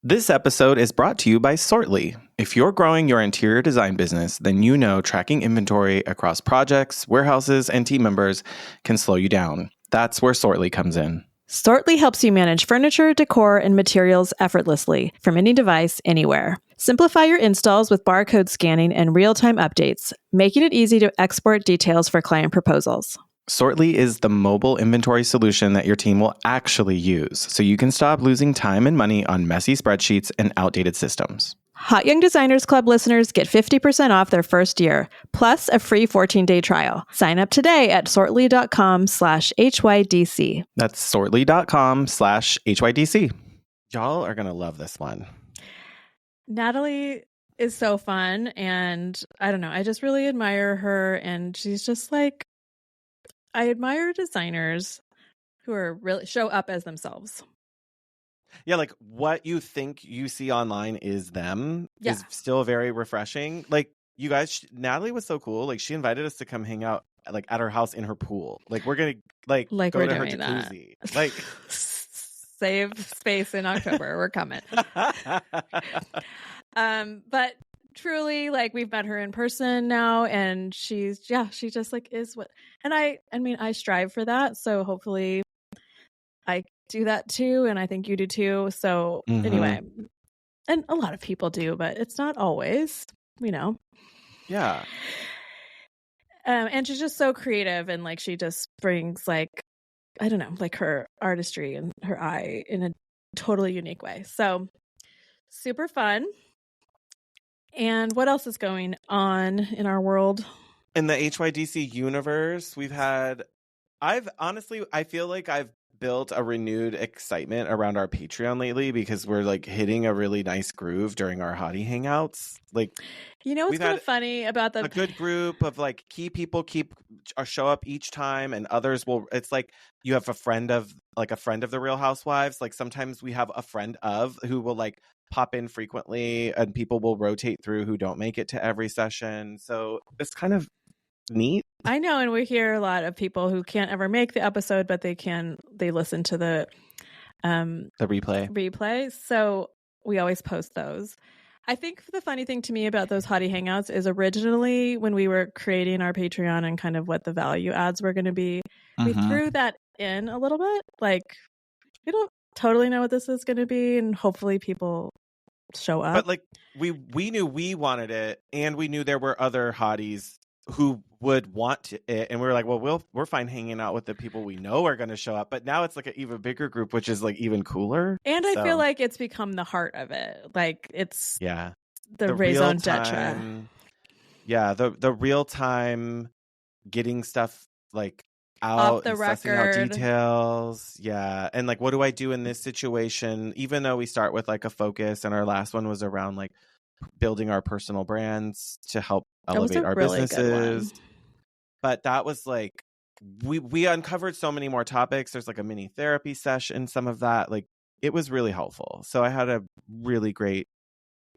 This episode is brought to you by Sortly. If you're growing your interior design business, then you know tracking inventory across projects, warehouses, and team members can slow you down. That's where Sortly comes in. Sortly helps you manage furniture, decor, and materials effortlessly from any device, anywhere. Simplify your installs with barcode scanning and real-time updates, making it easy to export details for client proposals. Sortly is the mobile inventory solution that your team will actually use, so you can stop losing time and money on messy spreadsheets and outdated systems. Hot Young Designers Club listeners get 50% off their first year, plus a free 14-day trial. Sign up today at sortly.com/HYDC. That's sortly.com/HYDC. Y'all are going to love this one. Natalie is so fun, and I don't know, I just really admire her, and she's just like, I admire designers who are really show up as themselves. Yeah, like what you think you see online is them is still very refreshing. Like you guys, Natalie was so cool. Like she invited us to come hang out like at her house in her pool. Like we're gonna go to her jacuzzi. That. Like save space in October. We're coming. But truly, like we've met her in person now, and she just like is what. And I mean, I strive for that. So hopefully, I do that too, and I think you do too. So anyway, and a lot of people do, but it's not always, Yeah. And she's just so creative, and like she just brings like, I don't know, like her artistry and her eye in a totally unique way. So super fun. And what else is going on in our world? In the HYDC universe, I feel like I've built a renewed excitement around our Patreon lately because we're like hitting a really nice groove during our hottie hangouts. Like, what's kind of funny about a good group of like key people show up each time, and others will. It's like you have a friend of the Real Housewives. Like sometimes we have a friend of who will like pop in frequently, and people will rotate through who don't make it to every session. So it's kind of neat. I know, and we hear a lot of people who can't ever make the episode, but they listen to the replay. So we always post those. I think the funny thing to me about those hottie hangouts is originally when we were creating our Patreon and kind of what the value adds were going to be, we threw that in a little bit. Like we don't totally know what this is going to be, and hopefully people show up. But like we knew we wanted it, and we knew there were other hotties who would want it, and we were like, well, we're fine hanging out with the people we know are going to show up. But now it's like an even bigger group, which is like even cooler. And I feel like it's become the heart of it. Like it's the raison d'etre. Yeah, the real time getting stuff like out, off the sussing record, out details. Yeah, and like what do I do in this situation? Even though we start with like a focus, and our last one was around like building our personal brands to help elevate our businesses. But that was like we uncovered so many more topics. There's like a mini therapy session, some of that. Like it was really helpful. So I had a really great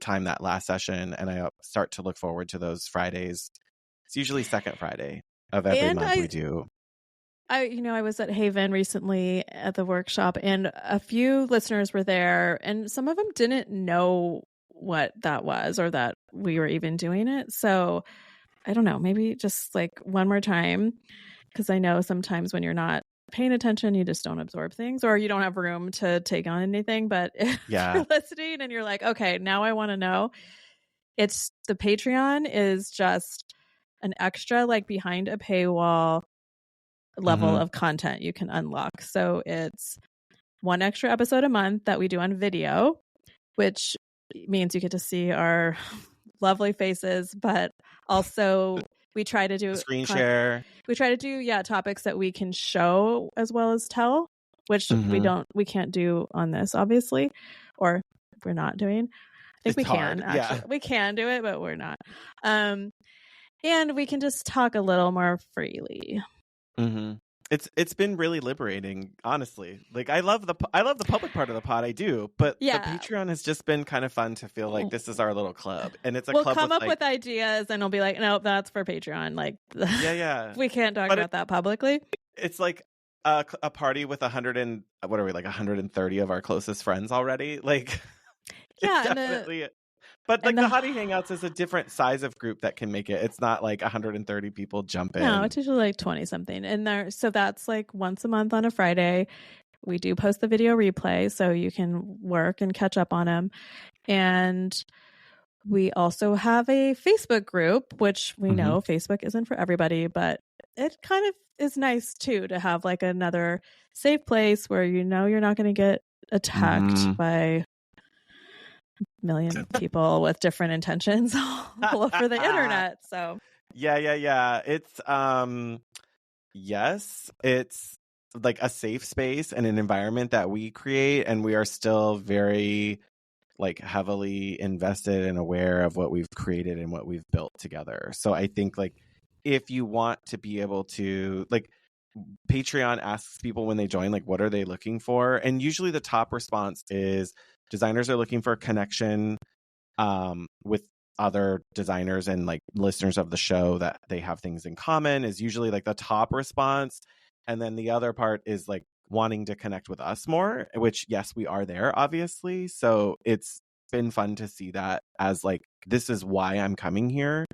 time that last session, and I start to look forward to those Fridays. It's usually second Friday of every month we do. I was at Haven recently at the workshop, and a few listeners were there, and some of them didn't know what that was or that we were even doing it. So I don't know, maybe just like one more time, because I know sometimes when you're not paying attention, you just don't absorb things, or you don't have room to take on anything. But if you're listening and you're like, okay, now I want to know, it's the Patreon is just an extra like behind a paywall level of content you can unlock. So it's one extra episode a month that we do on video, which means you get to see our lovely faces, but also we try to do screen share. We try to do topics that we can show as well as tell, which we can't do on this, obviously, or we're not doing. I think we can actually. We can do it, but we're not. And we can just talk a little more freely. It's been really liberating, honestly. Like I love the public part of the pod, I do, but the Patreon has just been kind of fun to feel like this is our little club, and it's we'll club. We'll come up with ideas, and we'll be like, nope, that's for Patreon. Like, we can't talk about that publicly. It's like a party with 130 of our closest friends already. Like, Yeah, definitely. But like the Hottie Hangouts is a different size of group that can make it. It's not like 130 people jump in. No, it's usually like 20 something. And so that's like once a month on a Friday. We do post the video replay so you can work and catch up on them. And we also have a Facebook group, which we know Facebook isn't for everybody, but it kind of is nice too to have like another safe place where you know you're not going to get attacked by a million people with different intentions all over the internet. So yeah. It's yes, it's like a safe space and an environment that we create, and we are still very like heavily invested and aware of what we've created and what we've built together. So I think like if you want to be able to like Patreon asks people when they join, like, what are they looking for? And usually the top response is designers are looking for a connection with other designers and like listeners of the show that they have things in common is usually like the top response. And then the other part is like wanting to connect with us more, which yes, we are there, obviously. So it's been fun to see that as like, this is why I'm coming here.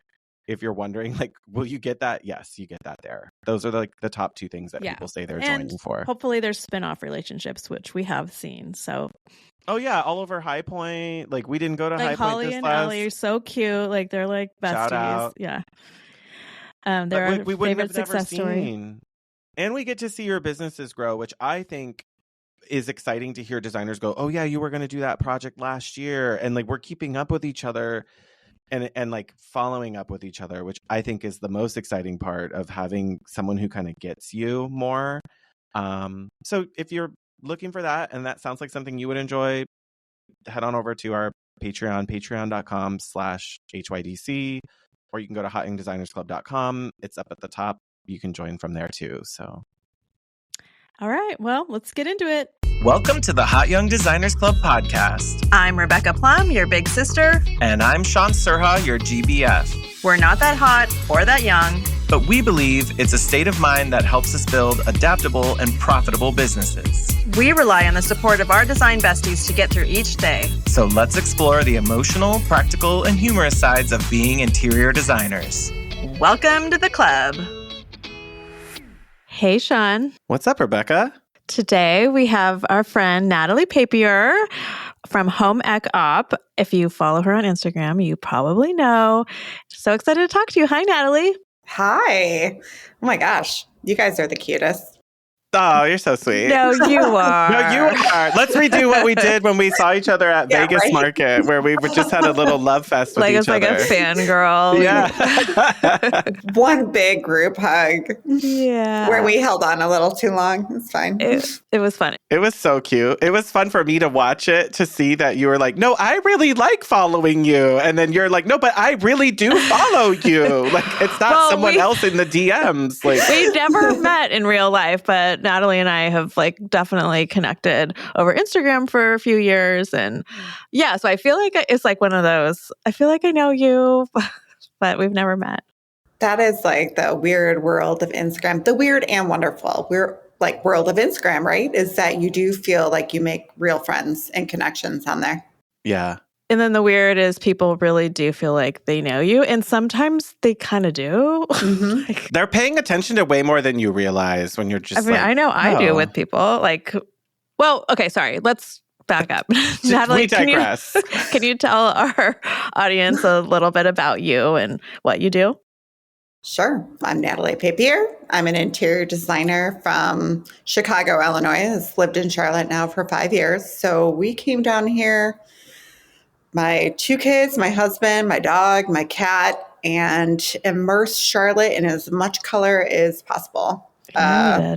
If you're wondering, like, will you get that? Yes, you get that there. Those are like the top two things that people say they're joining for. Hopefully there's spin-off relationships, which we have seen. So oh yeah, all over High Point. Like we didn't go to like High Holly Point and Ellie are so cute. Like they're like besties. Shout out. Yeah. They're our favorite success story. And we get to see your businesses grow, which I think is exciting to hear designers go, oh yeah, you were going to do that project last year. And like, we're keeping up with each other and like following up with each other, which I think is the most exciting part of having someone who kind of gets you more. So if you're looking for that, and that sounds like something you would enjoy, head on over to our Patreon, patreon.com/HYDC, or you can go to hotyoungdesignersclub.com. It's up at the top. You can join from there too. So, all right, well, let's get into it. Welcome to the Hot Young Designers Club podcast. I'm Rebecca Plum, your big sister. And I'm Sean Surha, your GBF. We're not that hot or that young, but we believe it's a state of mind that helps us build adaptable and profitable businesses. We rely on the support of our design besties to get through each day. So let's explore the emotional, practical, and humorous sides of being interior designers. Welcome to the club. Hey, Sean. What's up, Rebecca? Today we have our friend Natalie Papier from Home Ec Op. If you follow her on Instagram, you probably know. So excited to talk to you. Hi, Natalie. Hi. Oh my gosh. You guys are the cutest. Oh, you're so sweet. No, you are. No, you are. Let's redo what we did when we saw each other at Vegas Market, where we just had a little love fest with each other. Like a fangirl. Yeah. One big group hug. Yeah. Where we held on a little too long. It's fine. It was fun. It was so cute. It was fun for me to watch it, to see that you were like, no, I really like following you. And then you're like, no, but I really do follow you. Like, it's not someone else in the DMs. Like, we never met in real life, but Natalie and I have like definitely connected over Instagram for a few years. And yeah, so I feel like it's like one of those, I feel like I know you, but we've never met. That is like the weird world of Instagram, the weird and wonderful. We're like world of Instagram, right? Is that you do feel like you make real friends and connections on there. Yeah. And then the weird is people really do feel like they know you. And sometimes they kind of do. Mm-hmm. Like, they're paying attention to way more than you realize when you're just I know I do with people. Like, well, okay, sorry. Let's back up. Natalie, we digress. Can you tell our audience a little bit about you and what you do? Sure. I'm Natalie Papier. I'm an interior designer from Chicago, Illinois. I've lived in Charlotte now for 5 years. So we came down here, my 2 kids, my husband, my dog, my cat, and immersed Charlotte in as much color as possible. Yeah.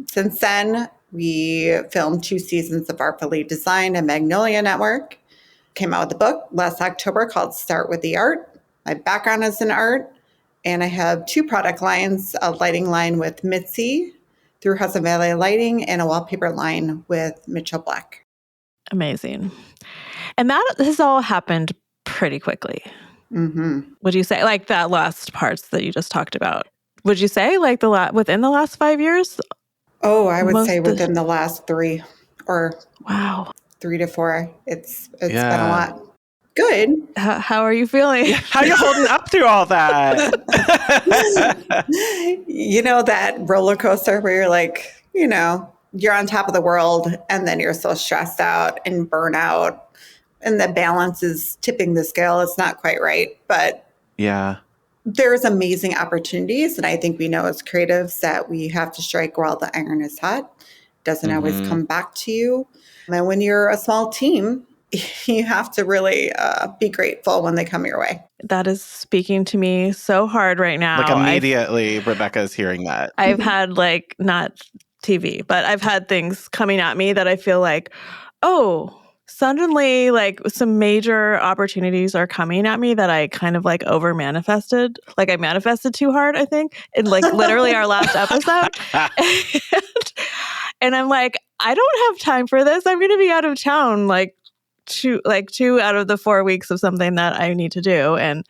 Since then, we filmed 2 seasons of Artfully Designed and Magnolia Network. Came out with a book last October called Start with the Art. My background is in art. And I have 2 product lines, a lighting line with Mitzi through Hudson Valley Lighting and a wallpaper line with Mitchell Black. Amazing. And that has all happened pretty quickly. Mm-hmm. Would you say, like that last parts that you just talked about? Would you say like within the last 5 years? Oh, I would say within the last 3 or... Wow. 3 to 4. It's been a lot. Good. How are you feeling? How are you holding up through all that? You know, that roller coaster where you're like, you know, you're on top of the world and then you're so stressed out and burnout and the balance is tipping the scale. It's not quite right, but yeah, there's amazing opportunities. And I think we know as creatives that we have to strike while the iron is hot. It doesn't always come back to you. And when you're a small team, you have to really be grateful when they come your way. That is speaking to me so hard right now. Like immediately, Rebecca's hearing that. I've had like, not TV, but I've had things coming at me that I feel like, oh, suddenly like some major opportunities are coming at me that I kind of like over manifested. Like I manifested too hard, I think, in like literally our last episode. And I'm like, I don't have time for this. I'm going to be out of town like 2 out of the 4 weeks of something that I need to do.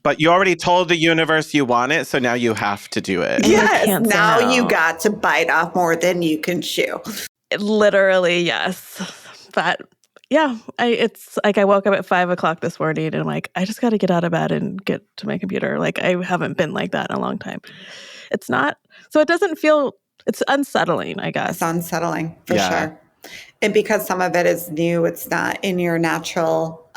But you already told the universe you want it, so now you have to do it. Yes, now you got to bite off more than you can chew. Literally, yes. But yeah, it's like I woke up at 5 o'clock this morning and I'm like, I just got to get out of bed and get to my computer. Like I haven't been like that in a long time. It's not, so it doesn't feel, it's unsettling, I guess. It's unsettling for sure. And because some of it is new, it's not in your natural,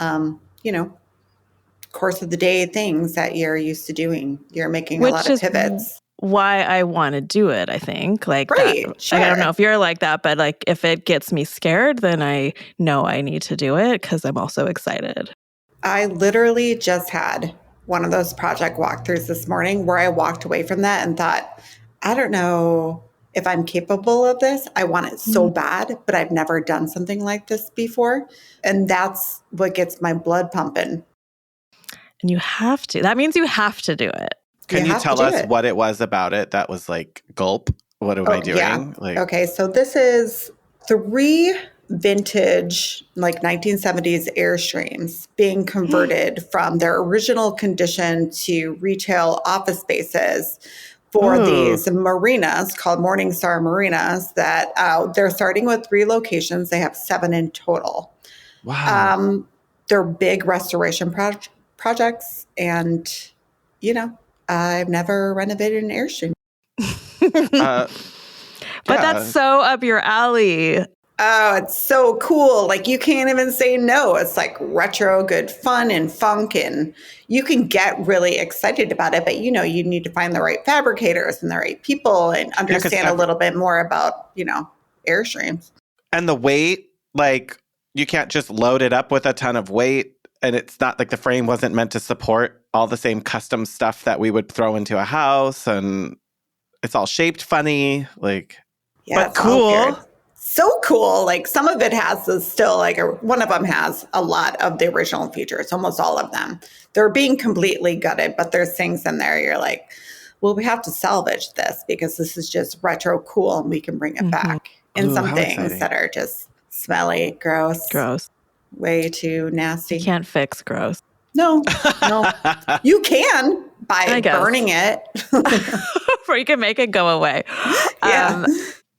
course of the day things that you're used to doing. You're making a lot of pivots. Why I want to do it, I think. Like, right, sure. I don't know if you're like that, but like if it gets me scared, then I know I need to do it because I'm also excited. I literally just had one of those project walkthroughs this morning where I walked away from that and thought, I don't know if I'm capable of this. I want it so bad, but I've never done something like this before. And that's what gets my blood pumping. And you have to. That means you have to do it. Can you tell us what it was about it that was like, gulp? What am I doing? Yeah. Like, okay, so this is 3 vintage, like 1970s Airstreams being converted from their original condition to retail office spaces for these marinas called Morningstar Marinas that they're starting with 3 locations. They have 7 in total. Wow. They're big restoration projects. And, I've never renovated an Airstream. But that's so up your alley. Oh, it's so cool. Like you can't even say no. It's like retro, good fun and funk. And you can get really excited about it. But, you need to find the right fabricators and the right people and understand a little bit more about, Airstreams. And the weight, like you can't just load it up with a ton of weight. And it's not like the frame wasn't meant to support all the same custom stuff that we would throw into a house. And it's all shaped funny. Like, but cool. So cool. Like some of it has still like one of them has a lot of the original features, almost all of them. They're being completely gutted, but there's things in there you're like, well, we have to salvage this because this is just retro cool and we can bring it back. And some things that are just smelly, gross, way too nasty. You can't fix gross. No. You can by burning it. Or you can make it go away. Yeah.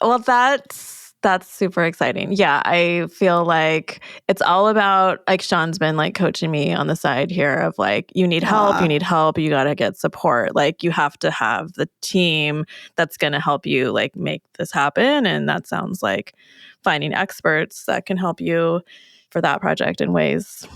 Well, that's super exciting. Yeah, I feel like it's all about, like Sean's been like coaching me on the side here of like, you need help, you got to get support. Like you have to have the team that's going to help you like make this happen. And that sounds like finding experts that can help you for that project in ways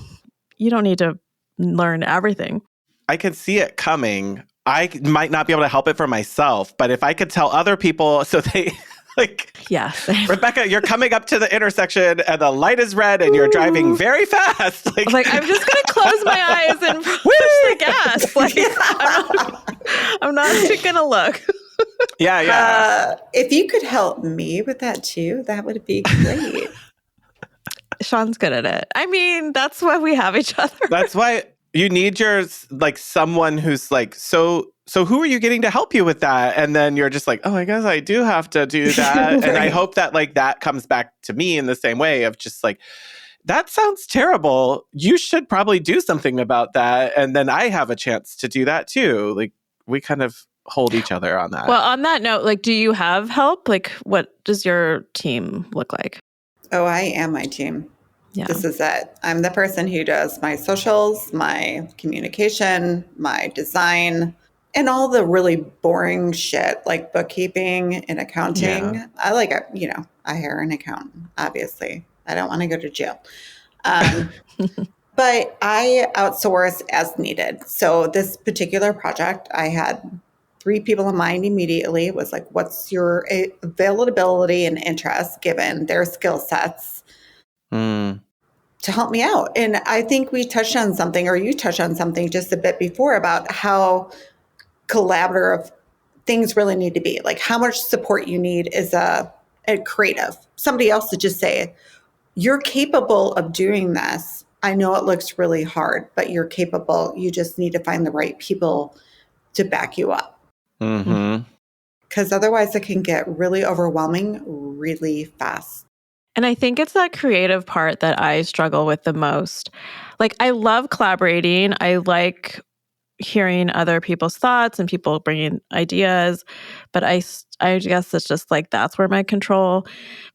you don't need to learn everything. I can see it coming. I might not be able to help it for myself, but if I could tell other people so they... Like, yeah, Rebecca, you're coming up to the intersection and the light is red and you're driving very fast. Like, I'm just going to close my eyes and push the gas. Like, I'm not going to look. Yeah. If you could help me with that too, that would be great. Sean's good at it. I mean, that's why we have each other. That's why you need someone who's like, so who are you getting to help you with that? And then you're just like, oh, I guess I do have to do that. Right. And I hope that like that comes back to me in the same way of just like, that sounds terrible. You should probably do something about that. And then I have a chance to do that too. Like we kind of hold each other on that. Well, on that note, like, do you have help? Like, what does your team look like? Oh, I am my team. Yeah. This is it. I'm the person who does my socials, my communication, my design, and all the really boring shit like bookkeeping and accounting. Yeah. I hire an accountant, obviously. I don't want to go to jail. But I outsource as needed. So this particular project, I had 3 people in mind immediately. It was like, what's your availability and interest given their skill sets to help me out? And I think we touched on something, or you touched on something just a bit before about how collaborative things really need to be. Like how much support you need is a creative. Somebody else to just say, you're capable of doing this. I know it looks really hard, but you're capable. You just need to find the right people to back you up. Because otherwise it can get really overwhelming really fast. And I think it's that creative part that I struggle with the most. Like, I love collaborating. I like hearing other people's thoughts and people bringing ideas. But I guess it's just like, that's where my control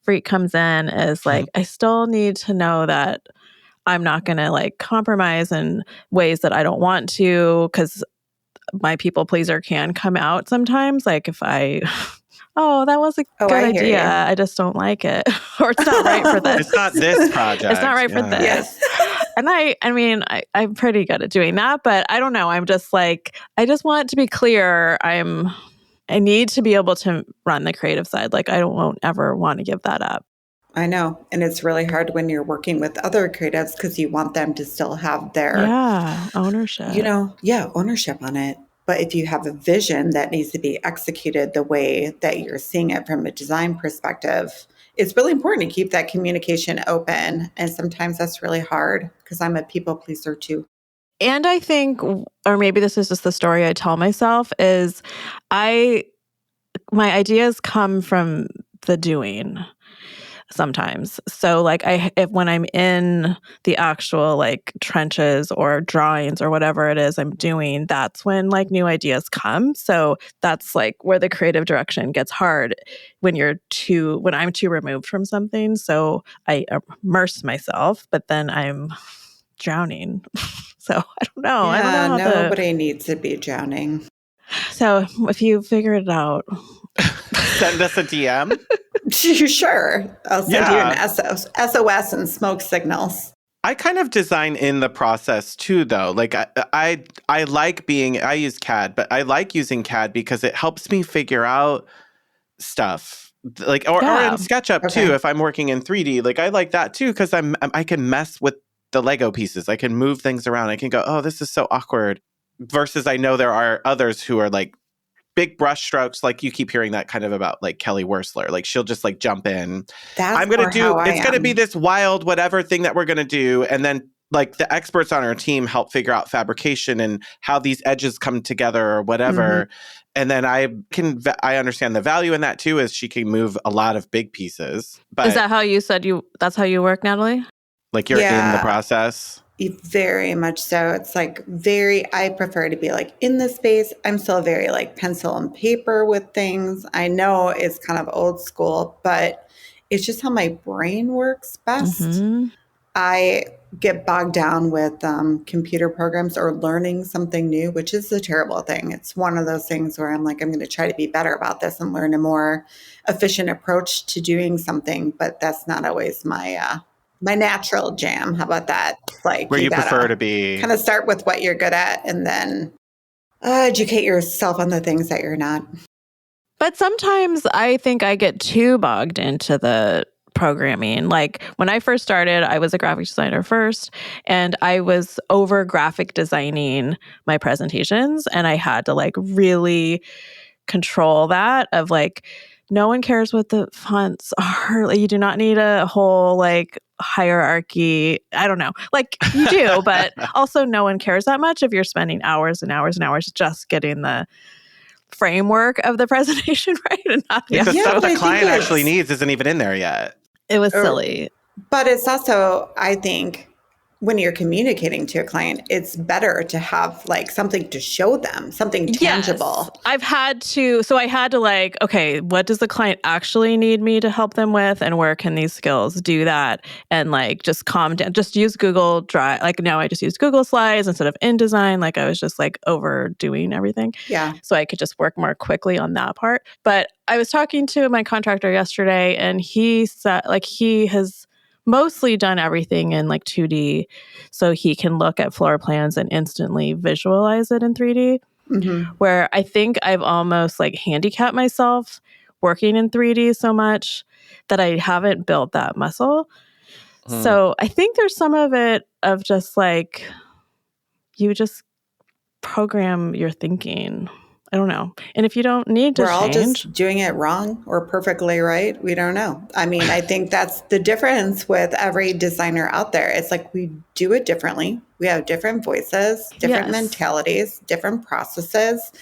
freak comes in, is like, I still need to know that I'm not going to like compromise in ways that I don't want to, because my people pleaser can come out sometimes. Like if oh, that was a good idea. I just don't like it. Or it's not right for this. It's not this project. It's not right for this. Yes. And I'm pretty good at doing that, but I don't know. I'm just like, I just want it to be clear. I need to be able to run the creative side. Like I won't ever want to give that up. I know. And it's really hard when you're working with other creatives because you want them to still have their ownership. Ownership on it. But if you have a vision that needs to be executed the way that you're seeing it from a design perspective, it's really important to keep that communication open. And sometimes that's really hard because I'm a people pleaser too. And I think, or maybe this is just the story I tell myself, is my ideas come from the doing sometimes. So like when I'm in the actual like trenches or drawings or whatever it is I'm doing, that's when like new ideas come. So that's like where the creative direction gets hard when I'm too removed from something. So I immerse myself, but then I'm drowning. So I don't know. Yeah, I don't know nobody needs to be drowning. So if you figure it out, send us a DM. Sure. I'll send you an SOS and smoke signals. I kind of design in the process too, though. Like I like I use CAD, but I like using CAD because it helps me figure out stuff. Like or in SketchUp too, if I'm working in 3D. Like I like that too because I can mess with the Lego pieces. I can move things around. I can go, oh, this is so awkward. Versus I know there are others who are like big brush strokes. Like you keep hearing that kind of about like Kelly Wersler. Like she'll just like jump in. It's going to be this wild whatever thing that we're going to do. And then like the experts on our team help figure out fabrication and how these edges come together or whatever. And then I understand the value in that too, is she can move a lot of big pieces. But is that how you said that's how you work, Natalie? Like you're in the process? Very much so. It's like I prefer to be like in the space. I'm still very like pencil and paper with things. I know it's kind of old school, but it's just how my brain works best. I get bogged down with computer programs or learning something new, which is a terrible thing. It's one of those things where I'm like, I'm going to try to be better about this and learn a more efficient approach to doing something, but that's not always my natural jam. How about that? Like where you prefer to be. Kind of start with what you're good at and then educate yourself on the things that you're not. But sometimes I think I get too bogged into the programming. Like when I first started, I was a graphic designer first, and I was over graphic designing my presentations, and I had to like really control that of like, no one cares what the fonts are. Like, you do not need a whole like hierarchy. I don't know. Like you do, but also no one cares that much if you're spending hours and hours and hours just getting the framework of the presentation right. And not the stuff the client actually needs isn't even in there yet. It was silly. But it's also, I think, when you're communicating to a client, it's better to have like something to show them, something tangible. Yes. I had to like, okay, what does the client actually need me to help them with? And where can these skills do that? And like, just calm down, just use Google Drive. Like now I just use Google Slides instead of InDesign. Like I was just like overdoing everything. Yeah. So I could just work more quickly on that part. But I was talking to my contractor yesterday and he said like he has mostly done everything in like 2D so he can look at floor plans and instantly visualize it in 3D. Mm-hmm. Where I think I've almost like handicapped myself working in 3D so much that I haven't built that muscle. So I think there's some of it of just like you just program your thinking. I don't know. And if you don't need to We're all change, just doing it wrong or perfectly right. We don't know. I mean, I think that's the difference with every designer out there. It's like we do it differently. We have different voices, different mentalities, different processes.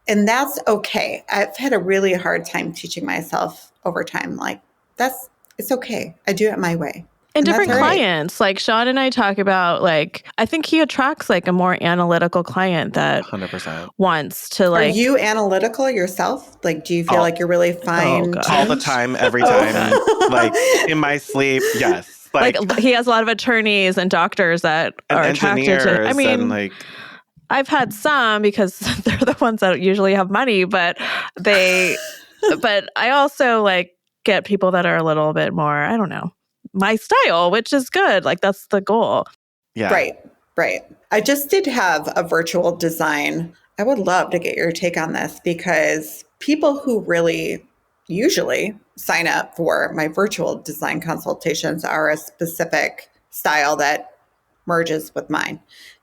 And that's okay. I've had a really hard time teaching myself over time. Like, it's okay. I do it my way. And different clients, like Sean and I talk about, like, I think he attracts like a more analytical client that 100% wants to like. Are you analytical yourself? Like, do you feel like you're really fine? All the time, every time, like in my sleep. Yes. Like he has a lot of attorneys and doctors that are attracted to. I mean, like, I've had some because they're the ones that usually have money, but but I also like get people that are a little bit more, I don't know, my style, which is good. Like that's the goal. Yeah. Right. I just did have a virtual design. I would love to get your take on this because people who really usually sign up for my virtual design consultations are a specific style that merges with mine.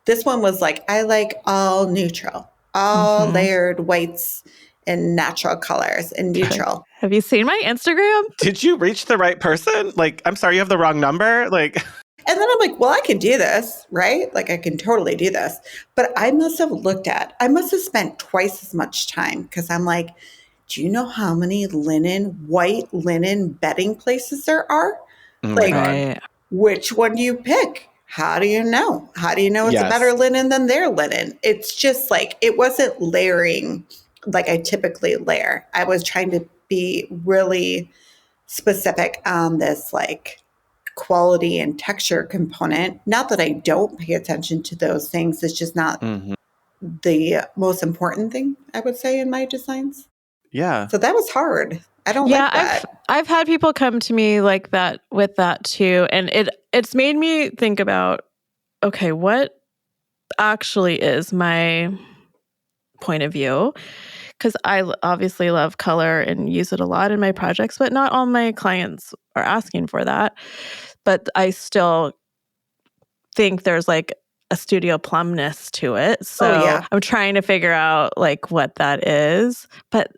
This one was like, I like all neutral, all layered whites and natural colors and neutral. Have you seen my Instagram? Did you reach the right person? Like, I'm sorry, you have the wrong number? Like, and then I'm like, well, I can do this, right? Like, I can totally do this. But I must have spent twice as much time because I'm like, do you know how many white linen bedding places there are? Like, which one do you pick? How do you know? How do you know it's a better linen than their linen? It's just like, it wasn't layering like I typically layer. I was trying to be really specific on this like quality and texture component. Not that I don't pay attention to those things. It's just not the most important thing, I would say, in my designs. Yeah. So that was hard. I don't like that. I've had people come to me like that with that too. And it's made me think about, okay, what actually is my point of view? Because I obviously love color and use it a lot in my projects, but not all my clients are asking for that. But I still think there's like a studio plumness to it. So I'm trying to figure out like what that is. But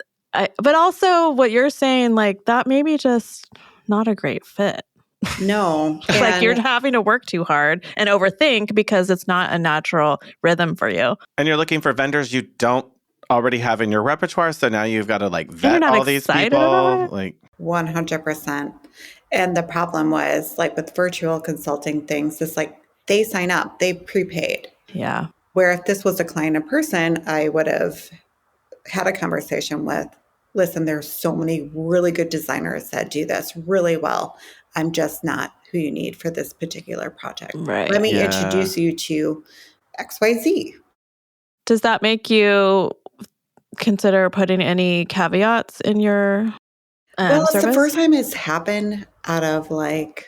also what you're saying, like that may be just not a great fit. No. Like you're having to work too hard and overthink because it's not a natural rhythm for you. And you're looking for vendors you don't already have in your repertoire. So now you've got to like vet all these people. Like 100%. And the problem was like with virtual consulting things, it's like they sign up, they prepaid. Yeah. Where if this was a client in person, I would have had a conversation with, listen, there's so many really good designers that do this really well. I'm just not who you need for this particular project. Right. Let me introduce you to XYZ. Does that make you consider putting any caveats in your well, it's service? the first time it's happened out of like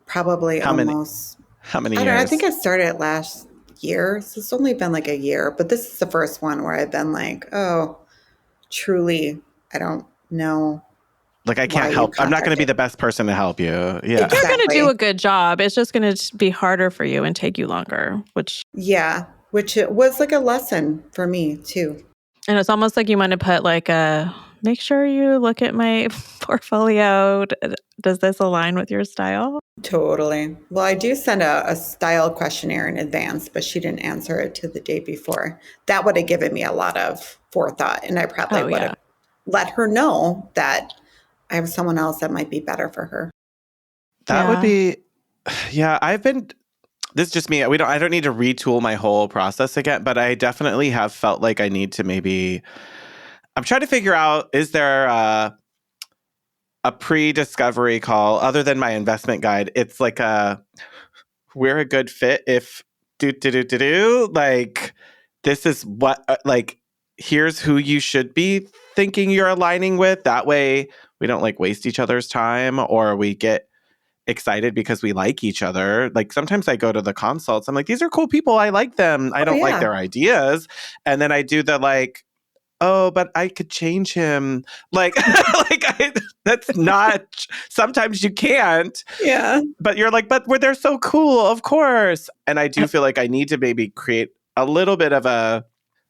probably how many years? I think I started last year. So it's only been like a year, but this is the first one where I've been like, oh, truly, I don't know. Like I can't help. I'm not going to be the best person to help you. Yeah. You're going to do a good job. It's just going to be harder for you and take you longer, which it was like a lesson for me too. And it's almost like you want to put like make sure you look at my portfolio. Does this align with your style? Totally. Well, I do send a style questionnaire in advance, but she didn't answer it to the day before. That would have given me a lot of forethought, and I probably would have let her know that I have someone else that might be better for her. That would be Yeah, this is just me. I don't need to retool my whole process again, but I definitely have felt like I need to I'm trying to figure out, is there a pre-discovery call other than my investment guide? It's like we're a good fit if like, this is what, like, here's who you should be thinking you're aligning with. That way we don't like waste each other's time, or we get excited because we like each other. Like, sometimes I go to the consults, I'm like, these are cool people, I like them, I don't like their ideas, and then I do the like, oh, but I could change him, like that's not, sometimes you can't, but you're like, but they're so cool, of course. And I do feel like I need to maybe create a little bit of a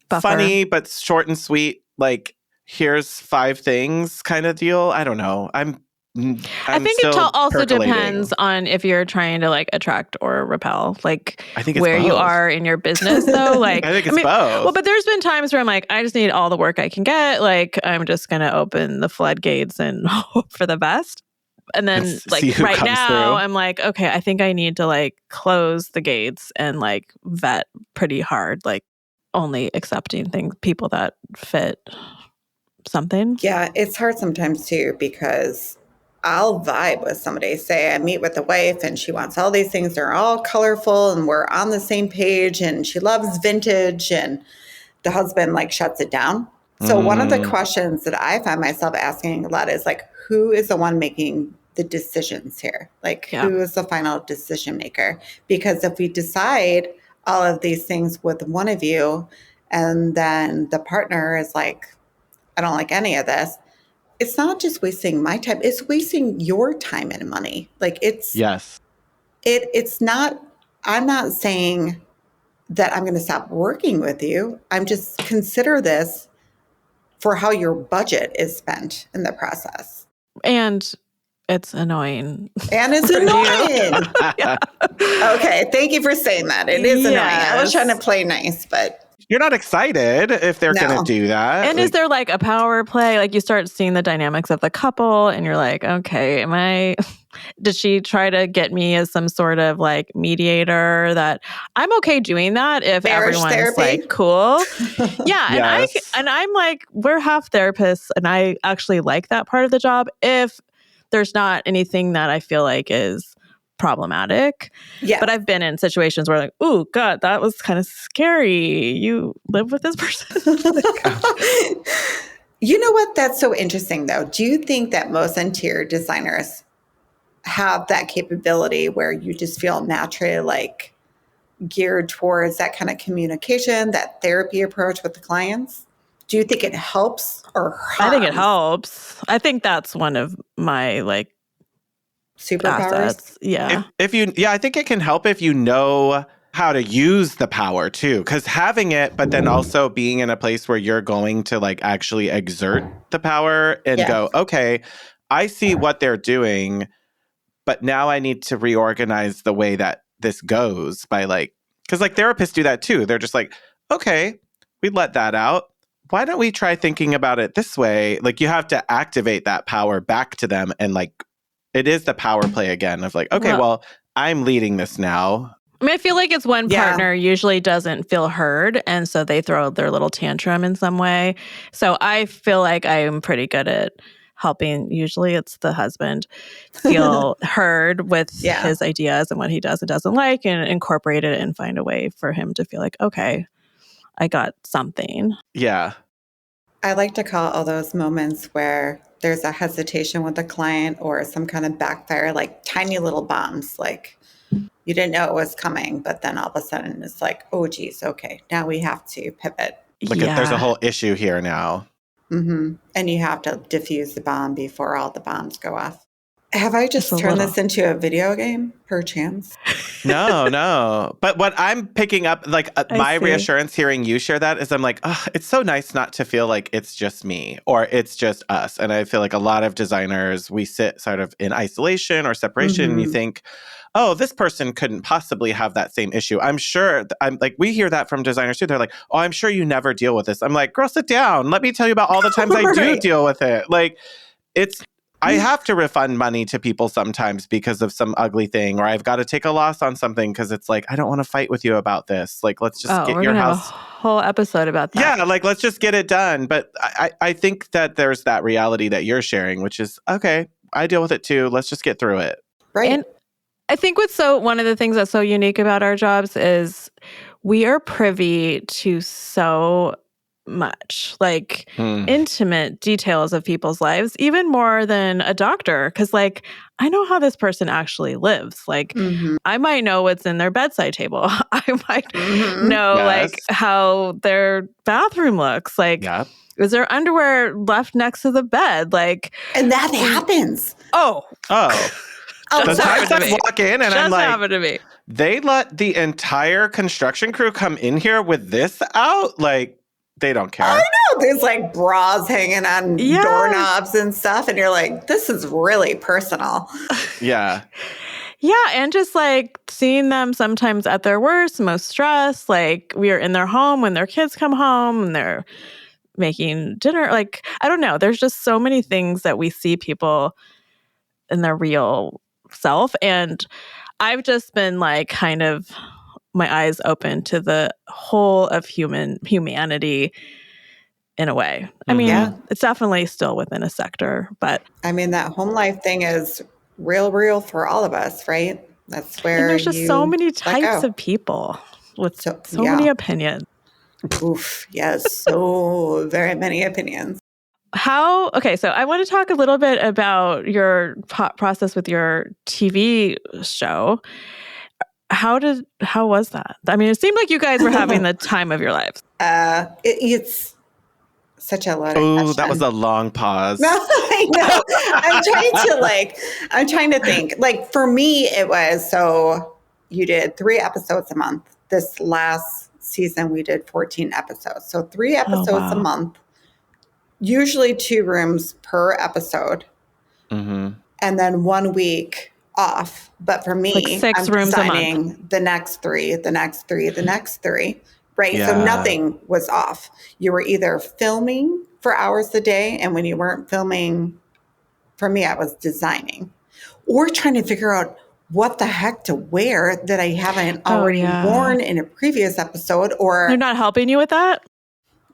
buffer, funny but short and sweet, like, here's 5 things kind of deal. I don't know. I think it also depends on if you're trying to like attract or repel, like, I think it's where both. You are in your business, though. Like, I think it's both. Well, but there's been times where I'm like, I just need all the work I can get. Like, I'm just going to open the floodgates and hope for the best. And then, like, right now, through. I'm like, okay, I think I need to like close the gates and like vet pretty hard, like only accepting people that fit something. Yeah, it's hard sometimes too, because I'll vibe with somebody. Say I meet with the wife and she wants all these things. They're all colorful and we're on the same page and she loves vintage, and the husband like shuts it down. So one of the questions that I find myself asking a lot is like, who is the one making the decisions here? Like, who is the final decision maker? Because if we decide all of these things with one of you and then the partner is like, I don't like any of this, it's not just wasting my time, it's wasting your time and money. Like, it's not, I'm not saying that I'm going to stop working with you. I'm just consider this for how your budget is spent in the process. And it's annoying. And it's annoying. Okay, thank you for saying that. It is annoying. I was trying to play nice, but you're not excited if they're going to do that. And like, is there like a power play? Like, you start seeing the dynamics of the couple and you're like, okay, did she try to get me as some sort of like mediator? That I'm okay doing that if everyone's like cool. Yeah. And I'm like, we're half therapists and I actually like that part of the job if there's not anything that I feel like is problematic. Yeah. But I've been in situations where like, oh God, that was kind of scary. You live with this person. You know what? That's so interesting though. Do you think that most interior designers have that capability where you just feel naturally like geared towards that kind of communication, that therapy approach with the clients? Do you think it helps or harms? I think it helps. I think that's one of my like superpowers. Assets. Yeah. I think it can help if you know how to use the power too. Because having it, but then also being in a place where you're going to like actually exert the power and go, okay, I see what they're doing, but now I need to reorganize the way that this goes by like, because like therapists do that too. They're just like, okay, we let that out. Why don't we try thinking about it this way? Like, you have to activate that power back to them, and like, it is the power play again of like, okay, well, I'm leading this now. I mean, I feel like it's one partner usually doesn't feel heard, and so they throw their little tantrum in some way. So I feel like I'm pretty good at helping. Usually it's the husband feel heard with his ideas and what he does and doesn't like, and incorporate it and find a way for him to feel like, okay, I got something. Yeah. I like to call all those moments where there's a hesitation with the client or some kind of backfire, like tiny little bombs, like you didn't know it was coming, but then all of a sudden it's like, oh, geez, okay, now we have to pivot. Like there's a whole issue here now. Mm-hmm. And you have to diffuse the bomb before all the bombs go off. Have I just turned this into a video game, perchance? No. But what I'm picking up, like my reassurance hearing you share that is I'm like, oh, it's so nice not to feel like it's just me or it's just us. And I feel like a lot of designers, we sit sort of in isolation or separation and you think, oh, this person couldn't possibly have that same issue. I'm sure, I'm like, we hear that from designers too. They're like, oh, I'm sure you never deal with this. I'm like, girl, sit down. Let me tell you about all the times I do deal with it. Like, I have to refund money to people sometimes because of some ugly thing, or I've got to take a loss on something because it's like, I don't want to fight with you about this. Like, let's just get your house. Have a whole episode about that. Yeah, like, let's just get it done. But I think that there's that reality that you're sharing, which is, okay, I deal with it too. Let's just get through it. Right. And I think one of the things that's so unique about our jobs is we are privy to so much, like intimate details of people's lives, even more than a doctor. Because like, I know how this person actually lives. Like, I might know what's in their bedside table. I might know like how their bathroom looks. Like, is there underwear left next to the bed? like, And that happens. The times I walk in and I'm like, happened to me. They let the entire construction crew come in here with this out? Like, they don't care. I know. There's like bras hanging on doorknobs and stuff. And you're like, this is really personal. Yeah. Yeah. And just like seeing them sometimes at their worst, most stressed. Like, we are in their home when their kids come home and they're making dinner. Like, I don't know. There's just so many things that we see people in their real self. And I've just been like kind of my eyes open to the whole of humanity in a way. I mean, it's definitely still within a sector, but I mean, that home life thing is real for all of us, right? That's where and there's just so many types of people with so many opinions. Oof, yes, so very many opinions. Okay, so I want to talk a little bit about your process with your TV show. How was that? I mean, it seemed like you guys were having the time of your lives. It's such a lot of questions. That was a long pause. No, I know. I'm trying to think. Like, for me, it was, so you did 3 episodes a month. This last season, we did 14 episodes. So 3 episodes a month. Usually 2 rooms per episode, and then 1 week off. But for me, like 6 rooms designing a month. the next 3, the next 3, the next 3, right? Yeah. So nothing was off. You were either filming for hours a day, and when you weren't filming, for me, I was designing, or trying to figure out what the heck to wear that I haven't already worn in a previous episode. Or they're not helping you with that?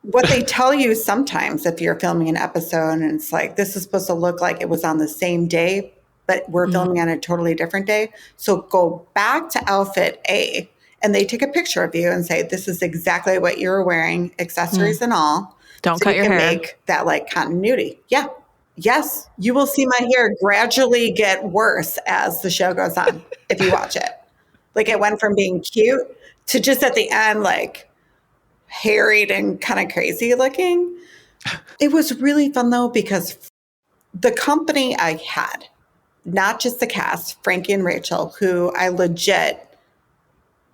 What they tell you sometimes if you're filming an episode and it's like, this is supposed to look like it was on the same day, but we're filming on a totally different day. So go back to outfit A and they take a picture of you and say, this is exactly what you were wearing, accessories and all. Don't cut your hair. Make that like continuity. Yeah. Yes. You will see my hair gradually get worse as the show goes on if you watch it. Like, it went from being cute to just at the end, like, harried and kind of crazy looking. It was really fun though, because the company I had, not just the cast, Frankie and Rachel, who I legit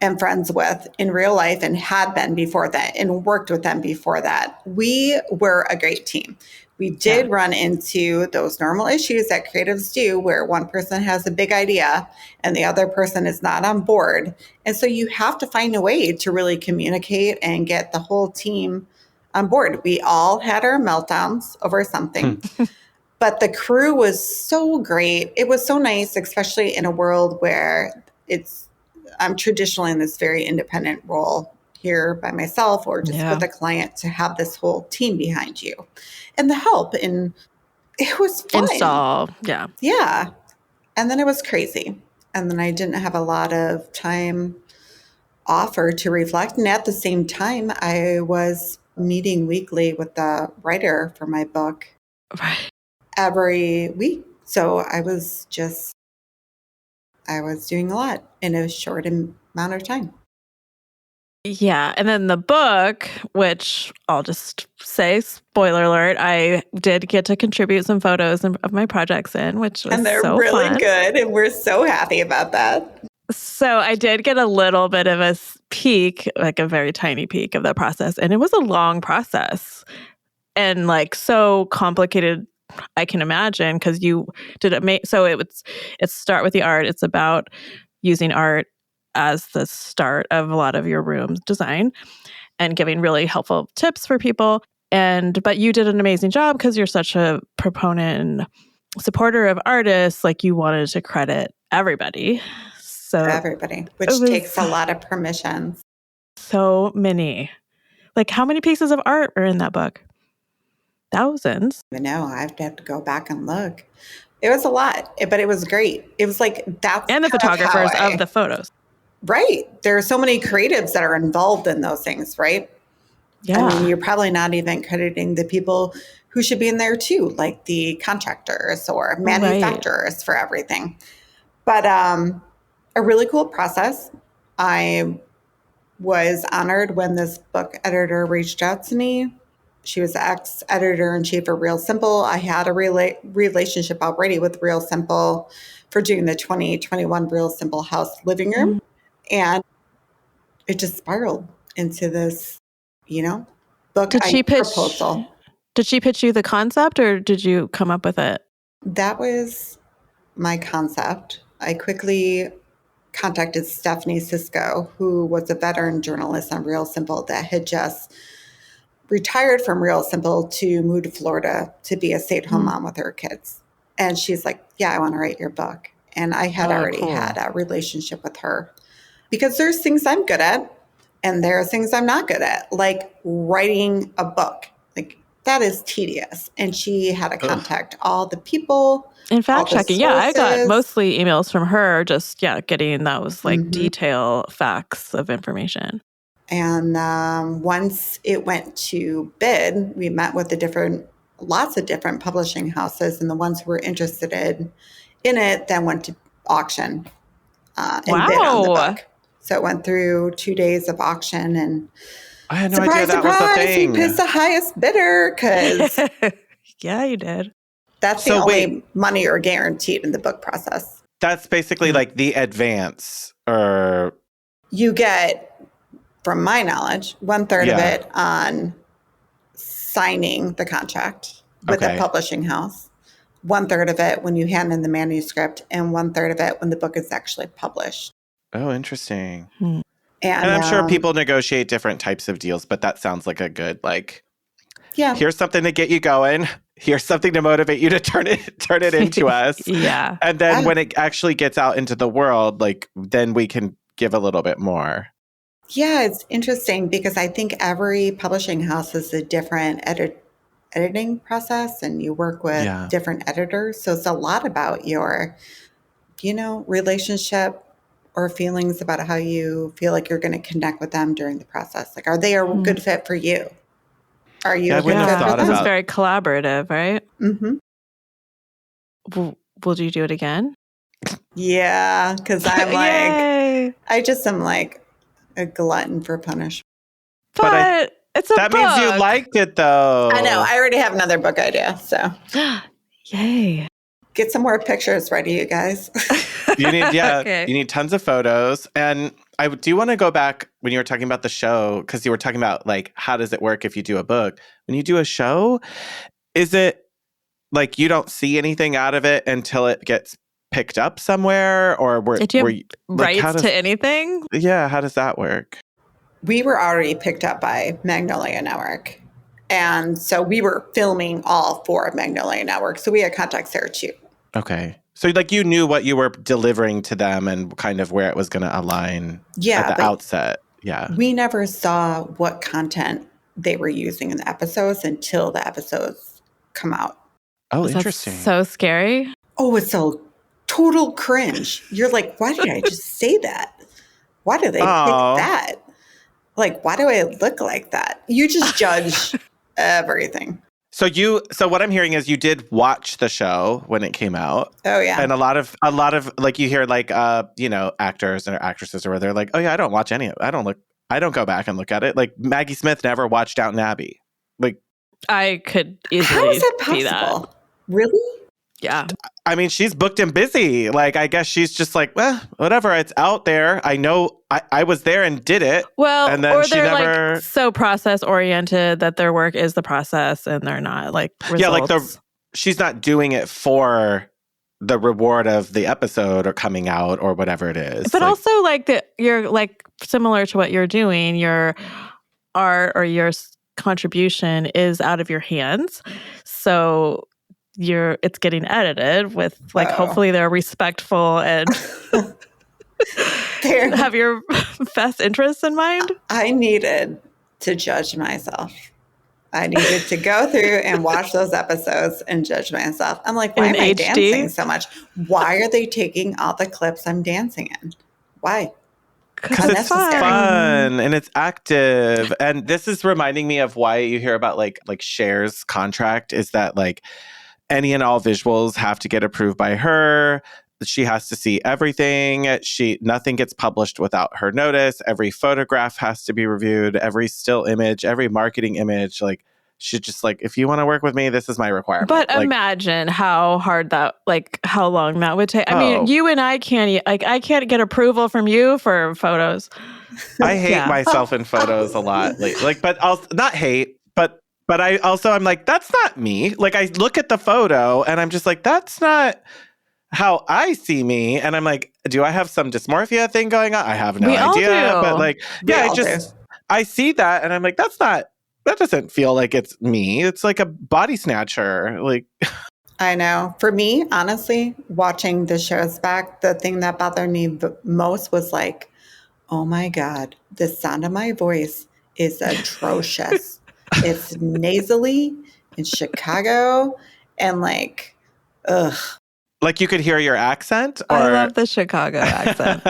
am friends with in real life and had been before that and worked with them before that, we were a great team. We did run into those normal issues that creatives do, where one person has a big idea and the other person is not on board. And so you have to find a way to really communicate and get the whole team on board. We all had our meltdowns over something, but the crew was so great. It was so nice, especially in a world where I'm traditionally in this very independent role here by myself or just with a client, to have this whole team behind you and the help. And it was fun. Install. Yeah. Yeah. And then it was crazy. And then I didn't have a lot of time off or to reflect. And at the same time, I was meeting weekly with the writer for my book every week. So I was doing a lot in a short amount of time. Yeah. And then the book, which I'll just say, spoiler alert, I did get to contribute some photos of my projects in, which was so fun. And they're really good. And we're so happy about that. So I did get a little bit of a peek, like a very tiny peek of the process. And it was a long process and like so complicated, I can imagine, because you did it. So it's start with the art. It's about using art as the start of a lot of your room design and giving really helpful tips for people. But you did an amazing job because you're such a proponent supporter of artists, like you wanted to credit everybody. So everybody, which takes a lot of permissions. So many. Like how many pieces of art are in that book? Thousands. I know. I'd have to go back and look. It was a lot, but it was great. It was like that's and the photographers of the photos. Right. There are so many creatives that are involved in those things, right? Yeah. I mean, you're probably not even crediting the people who should be in there too, like the contractors or manufacturers for everything. But a really cool process. I was honored when this book editor reached out to me. She was the ex-editor-in-chief of Real Simple. I had a relationship already with Real Simple for doing the 2021 Real Simple House living room. Mm-hmm. And it just spiraled into this, book proposal. Did she pitch you the concept or did you come up with it? That was my concept. I quickly contacted Stephanie Sisko, who was a veteran journalist on Real Simple that had just retired from Real Simple to move to Florida to be a stay-at-home mom with her kids. And she's like, yeah, I want to write your book. And I had already had a relationship with her because there's things I'm good at and there are things I'm not good at, like writing a book. Like that is tedious. And she had to contact all the people. In fact checking. Yeah, I got mostly emails from her, just, getting those like detail facts of information. And once it went to bid, we met with lots of different publishing houses, and the ones who were interested in it then went to auction and bid on the book. So it went through 2 days of auction, and I had no idea that was a thing. We picked the highest bidder because yeah, you did. That's the only money you're guaranteed in the book process. That's basically like the advance, or you get. From my knowledge, 1/3 of it on signing the contract with a publishing house, 1/3 of it when you hand in the manuscript, and 1/3 of it when the book is actually published. Oh, interesting. And I'm sure people negotiate different types of deals, but that sounds like a good, here's something to get you going. Here's something to motivate you to turn it into us. Yeah. And then when it actually gets out into the world, then we can give a little bit more. Yeah, it's interesting because I think every publishing house is a different editing process, and you work with different editors. So it's a lot about your, relationship or feelings about how you feel like you're going to connect with them during the process. Like, are they a good fit for you? Are you a good fit for them? It's very collaborative, right? Mm-hmm. Will you do it again? Yeah, because I'm I just am like, a glutton for punishment. But it's a book. That means you liked it, though. I know. I already have another book idea, so. Yay. Get some more pictures ready, you guys. You need, you need tons of photos. And I do want to go back when you were talking about the show, because you were talking about, how does it work if you do a book? When you do a show, is it, you don't see anything out of it until it gets picked up somewhere, or did you have rights to anything? Yeah, how does that work? We were already picked up by Magnolia Network, and so we were filming all 4 of Magnolia Network, so we had contacts there too. Okay, so you knew what you were delivering to them and kind of where it was going to align at the outset. Yeah, we never saw what content they were using in the episodes until the episodes come out. Oh, interesting. So scary. Oh, it's so total cringe. You're like, why did I just say that? Why do they pick that? Why do I look like that? You just judge everything. So what I'm hearing is you did watch the show when it came out. Oh yeah. And a lot of you hear actors or actresses or where they're like, oh yeah, I don't watch any of it. I don't go back and look at it. Like Maggie Smith never watched Downton Abbey. I could easily How is that possible? see that. Really? Yeah. I mean, she's booked and busy. I guess she's just whatever. It's out there. I know I was there and did it. Well, and then or she they're never so process oriented that their work is the process and they're not results. She's not doing it for the reward of the episode or coming out or whatever it is. But also you're similar to what you're doing, your art or your contribution is out of your hands. So it's getting edited with like, hopefully they're respectful and have your best interests in mind. I needed to judge myself. I needed to go through and watch those episodes and judge myself. I'm like, why am I dancing so much? Why are they taking all the clips I'm dancing in? Why? Because it's fun and it's active. And this is reminding me of why you hear about like Cher's contract is that like any and all visuals have to get approved by her. She has to see everything. Nothing gets published without her notice. Every photograph has to be reviewed. Every still image, every marketing image, like she just like, if you want to work with me, this is my requirement. But like, imagine how hard that, like how long that would take. I mean, you and I can't, like I can't get approval from you for photos. I hate myself in photos a lot. Like, but I'll not hate, but I'm like, that's not me. Like I look at the photo and I'm just like, that's not how I see me. And I'm like, do I have some dysmorphia thing going on? I have no idea. But like, I see that and I'm like, that doesn't feel like it's me. It's like a body snatcher. Like, I know. For me, honestly, watching the shows back, the thing that bothered me the most was like, oh my God, the sound of my voice is atrocious. It's nasally in Chicago and like, ugh. Like you could hear your accent? Or... I love the Chicago accent.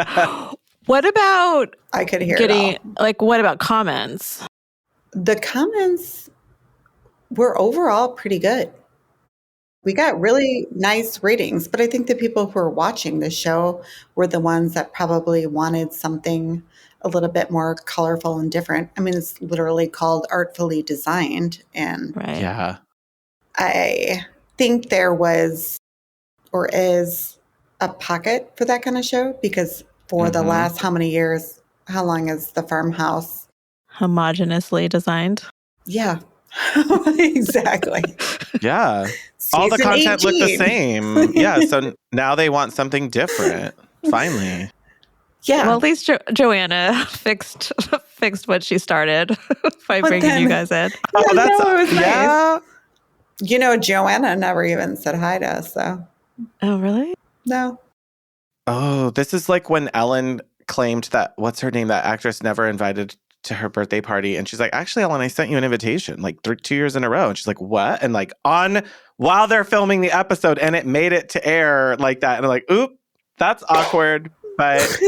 What about I could hear it all. Like, what about comments? The comments were overall pretty good. We got really nice ratings, but I think the people who were watching the show were the ones that probably wanted something a little bit more colorful and different. I mean, it's literally called Artfully Designed. And yeah, I think there was or is a pocket for that kind of show because for the last how many years, how long is the farmhouse homogeneously designed? Yeah, exactly. Yeah. All the content looked the same. Yeah. So now they want something different. Finally. Yeah. Well, at least Joanna fixed what she started by bringing you guys in. Oh, that's nice. You know, Joanna never even said hi to us, though. Oh, really? No. Oh, this is like when Ellen claimed that, what's her name, that actress never invited to her birthday party. And she's like, actually, Ellen, I sent you an invitation like 2 years in a row. And she's like, what? And like while they're filming the episode and it made it to air like that. And I'm like, oop, that's awkward. But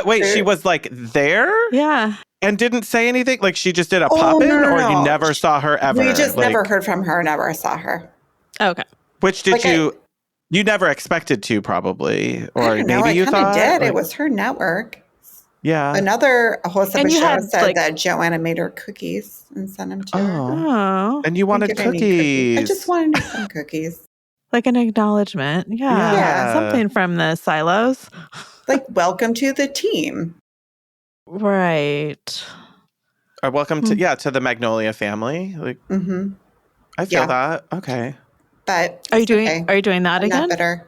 wait, she was like there? Yeah. And didn't say anything? Like she just did a pop-in or you never saw her ever? We just never heard from her, never saw her. Okay. Which did you never expected to probably, or maybe you thought? I did. It was her network. Yeah. Another host of a show said that Joanna made her cookies and sent them to her. Oh. And you wanted cookies. I just wanted some cookies. Like an acknowledgement. Yeah. Something from the silos. Like, welcome to the team. Right. Or welcome to the Magnolia family. Like, I feel that. Okay. But are you doing that again? Not bitter.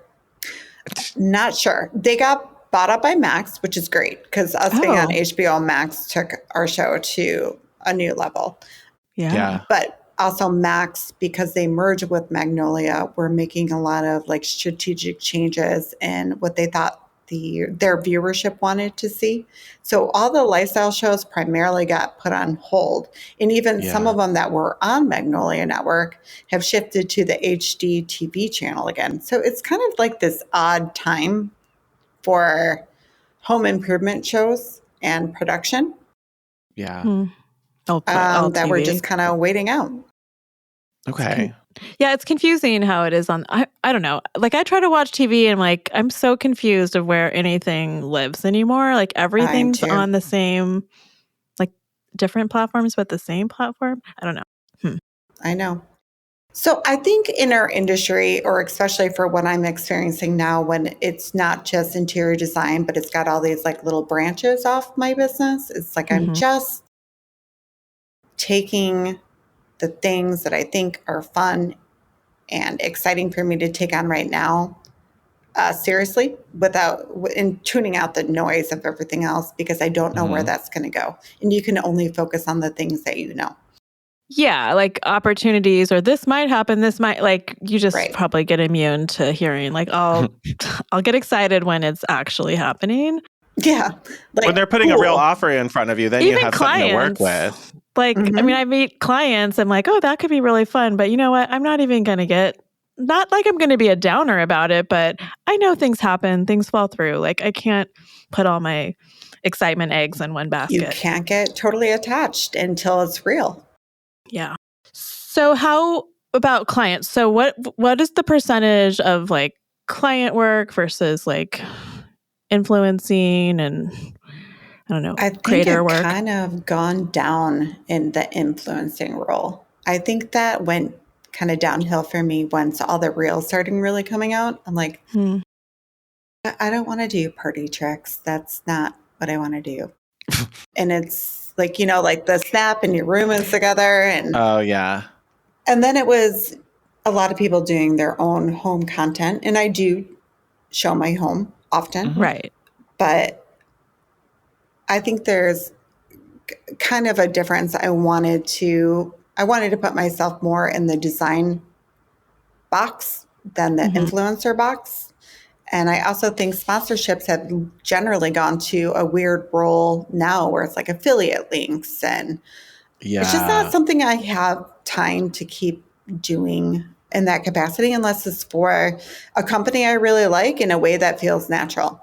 Not sure. They got bought up by Max, which is great because us being on HBO Max took our show to a new level. Yeah. But also Max, because they merged with Magnolia, were making a lot of like strategic changes in what they thought their viewership wanted to see. So all the lifestyle shows primarily got put on hold. And even some of them that were on Magnolia Network have shifted to the HD TV channel again. So it's kind of like this odd time for home improvement shows and production. Yeah. That we're just kind of waiting out. Okay. Yeah, it's confusing how it is on. I don't know. Like I try to watch TV and like I'm so confused of where anything lives anymore. Like everything's on the same, like different platforms, but the same platform. I don't know. I know. So I think in our industry, or especially for what I'm experiencing now, when it's not just interior design, but it's got all these like little branches off my business, it's like I'm just taking the things that I think are fun and exciting for me to take on right now seriously and tuning out the noise of everything else because I don't know where that's going to go. And you can only focus on the things that you know. Yeah, like opportunities or this might happen, this might, like, you just probably get immune to hearing, like, I'll get excited when it's actually happening. Yeah. Like, when they're putting a real offer in front of you, then even you have clients, something to work with. Like, I mean, I meet clients, I'm like, oh, that could be really fun. But you know what? I'm not even going to not like I'm going to be a downer about it, but I know things happen, things fall through. Like, I can't put all my excitement eggs in one basket. You can't get totally attached until it's real. Yeah. So how about clients? So what is the percentage of like client work versus like influencing and I don't know, I think creator work? kind of gone down in the influencing role. I think that went kind of downhill for me once all the reels started really coming out. I'm like, I don't want to do party tricks. That's not what I want to do. And it's like, like the snap and your room is together. And oh, yeah. And then it was a lot of people doing their own home content. And I do show my home often. Right. But I think there's kind of a difference. I wanted to put myself more in the design box than the influencer box. And I also think sponsorships have generally gone to a weird role now where it's like affiliate links. And it's just not something I have time to keep doing in that capacity unless it's for a company I really like in a way that feels natural.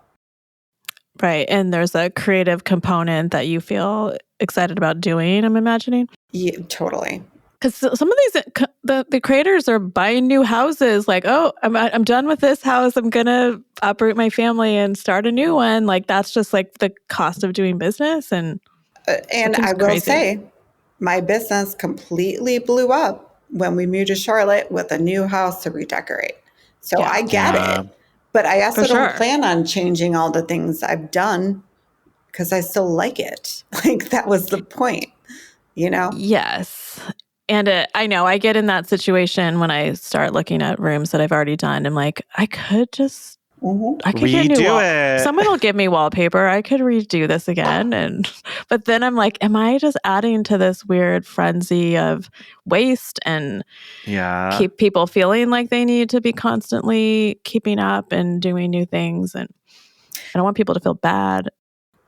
Right. And there's a creative component that you feel excited about doing, I'm imagining. Yeah, totally. Because some of these, the creators are buying new houses. Like, oh, I'm done with this house. I'm going to uproot my family and start a new one. Like, that's just like the cost of doing business. And I will say, my business completely blew up when we moved to Charlotte with a new house to redecorate. So I get it. But I also don't plan on changing all the things I've done because I still like it. Like, that was the point, Yes. And I know I get in that situation when I start looking at rooms that I've already done. I'm like, I could just, I could get new it. Someone will give me wallpaper. I could redo this again. But then I'm like, am I just adding to this weird frenzy of waste and keep people feeling like they need to be constantly keeping up and doing new things? And I don't want people to feel bad.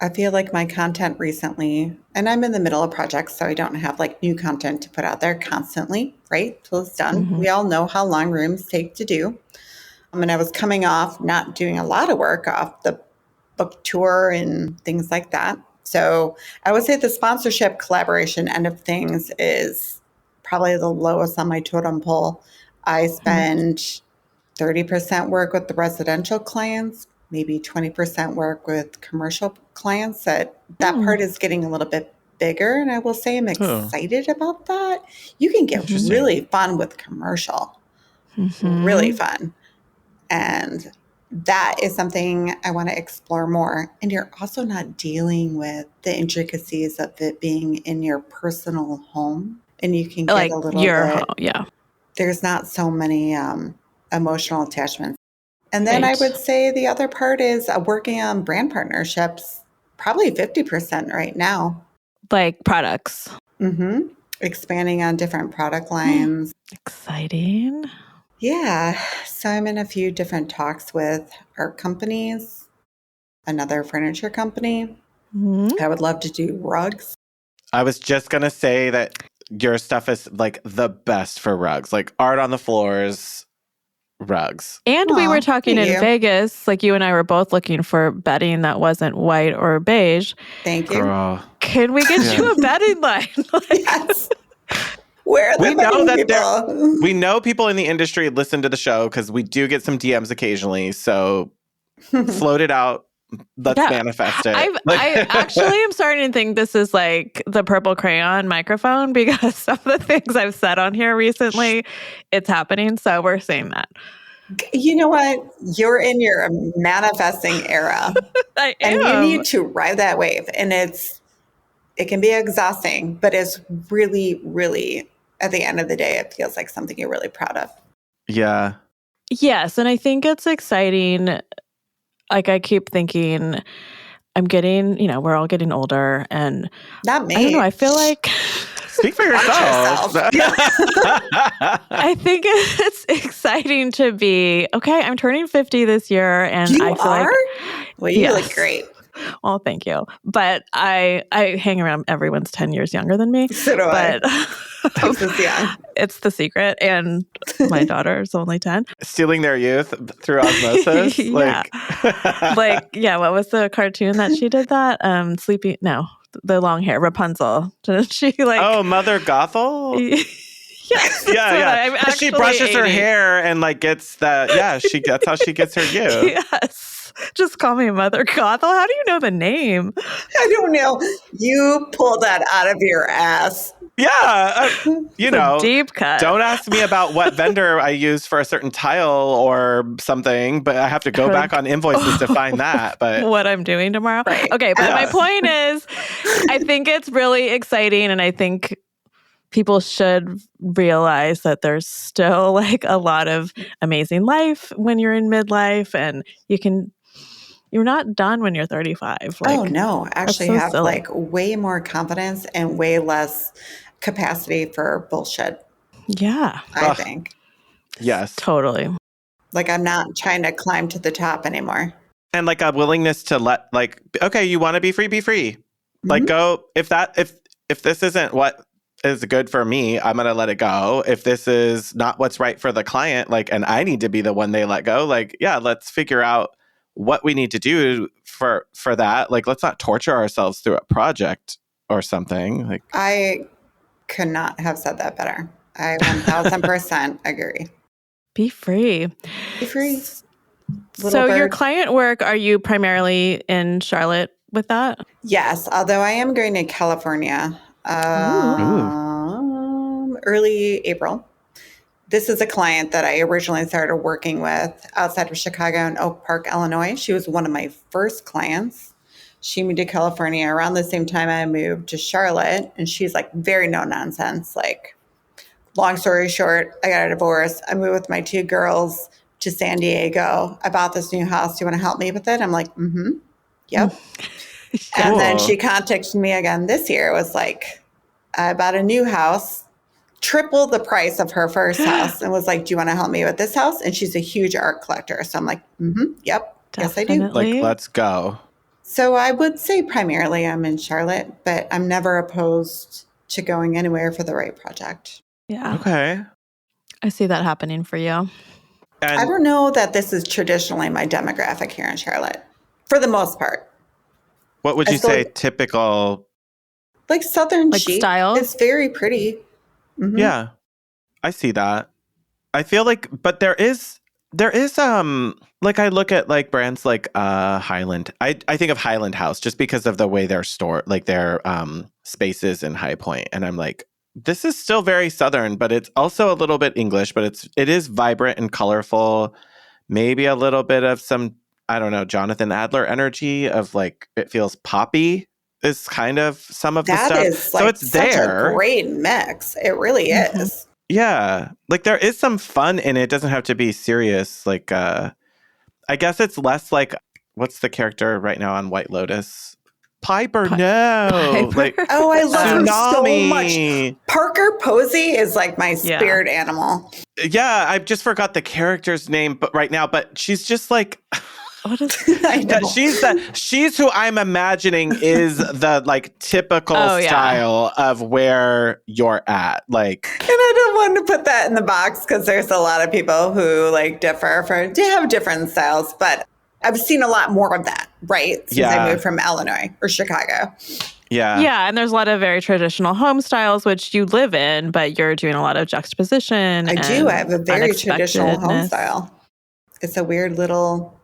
I feel like my content recently, and I'm in the middle of projects, so I don't have like new content to put out there constantly, right? Till it's done. We all know how long rooms take to do. And I was coming off not doing a lot of work off the book tour and things like that. So I would say the sponsorship collaboration end of things is probably the lowest on my totem pole. I spend 30% work with the residential clients, maybe 20% work with commercial clients. That part is getting a little bit bigger. And I will say I'm excited about that. You can get really fun with commercial, really fun. And that is something I want to explore more. And you're also not dealing with the intricacies of it being in your personal home. And you can get like a little bit, there's not so many emotional attachments. And then I would say the other part is working on brand partnerships, probably 50% right now. Like products. Expanding on different product lines. Exciting. Yeah. So I'm in a few different talks with art companies, another furniture company. I would love to do rugs. I was just going to say that your stuff is like the best for rugs, like art on the floors, rugs. And we were talking in Vegas, like you and I were both looking for bedding that wasn't white or beige. Thank you. Girl. Can we get you a bedding line? Yes. Where are the people? We know people in the industry listen to the show because we do get some DMs occasionally. So float it out. Let's manifest it. I actually am starting to think this is like the purple crayon microphone because some of the things I've said on here recently, it's happening. So we're saying that. You know what? You're in your manifesting era. I am. And you need to ride that wave. And it can be exhausting, but it's really, really, at the end of the day, it feels like something you're really proud of. Yeah. Yes. And I think it's exciting. Like I keep thinking, I'm getting, we're all getting older and not me. I don't know. I feel like Speak for yourself. I think it's exciting to be, okay, I'm turning 50 this year. And you I feel are? like, Well, you look great. Well, thank you. But I hang around everyone's 10 years younger than me. So do I. It's the secret. And my daughter's only 10. Stealing their youth through osmosis? Yeah. What was the cartoon that she did that? The long hair, Rapunzel. She Mother Gothel? Yes. Yeah. She brushes her hair and gets that. Yeah, that's how she gets her youth. Yes. Just call me Mother Gothel. How do you know the name? I don't know. You pulled that out of your ass. Yeah. Deep cut. Don't ask me about what vendor I used for a certain tile or something, but I have to go back on invoices to find that. But what I'm doing tomorrow. Right. Okay. But my point is, I think it's really exciting. And I think people should realize that there's still a lot of amazing life when you're in midlife, and you're not done when you're 35. Oh no, actually so have silly. Way more confidence and way less capacity for bullshit. Yeah. I think. Yes. Totally. I'm not trying to climb to the top anymore. And a willingness to let okay, you want to be free, be free. Mm-hmm. Go if this isn't what is good for me, I'm going to let it go. If this is not what's right for the client, and I need to be the one they let go, let's figure out what we need to do for that. Let's not torture ourselves through a project or something. I could not have said that better. I 1000% agree. Be free. Be free. So your client work, are you primarily in Charlotte with that? Yes, although I am going to California early April. This is a client that I originally started working with outside of Chicago in Oak Park, Illinois. She was one of my first clients. She moved to California around the same time I moved to Charlotte, and she's very no nonsense. Long story short, I got a divorce. I moved with my 2 girls to San Diego. I bought this new house. Do you want to help me with it? I'm like, yep. Cool. And then she contacted me again this year. It was I bought a new house, triple the price of her first house, and was like, do you want to help me with this house? And she's a huge art collector. So I'm like, yep, definitely. Yes, I do. Let's go. So I would say primarily I'm in Charlotte, but I'm never opposed to going anywhere for the right project. Yeah. Okay. I see that happening for you. And I don't know that this is traditionally my demographic here in Charlotte, for the most part. What would you say typical? Southern chic style? It's very pretty. Mm-hmm. Yeah, I see that. I feel but there is I look at brands like Highland. I think of Highland House just because of the way they're stored, their spaces in High Point, and I'm this is still very Southern, but it's also a little bit English, but it is vibrant and colorful. Maybe a little bit of some, I don't know, Jonathan Adler energy of it feels poppy is kind of some of the stuff. That is so it's such there. a great mix. It really is. Yeah. There is some fun in it. It doesn't have to be serious. I guess it's less what's the character right now on White Lotus? Piper, no. Piper. I love her so Tsunami. much. Parker Posey is my spirit animal. Yeah, I just forgot the character's name right now, but she's just what is I know. she's who I'm imagining is the typical style of where you're at. And I don't want to put that in the box because there's a lot of people who they have different styles, but I've seen a lot more of that, right? Since I moved from Illinois or Chicago. Yeah. Yeah. And there's a lot of very traditional home styles, which you live in, but you're doing a lot of juxtaposition. I do. I have a very traditional home style. It's a weird little.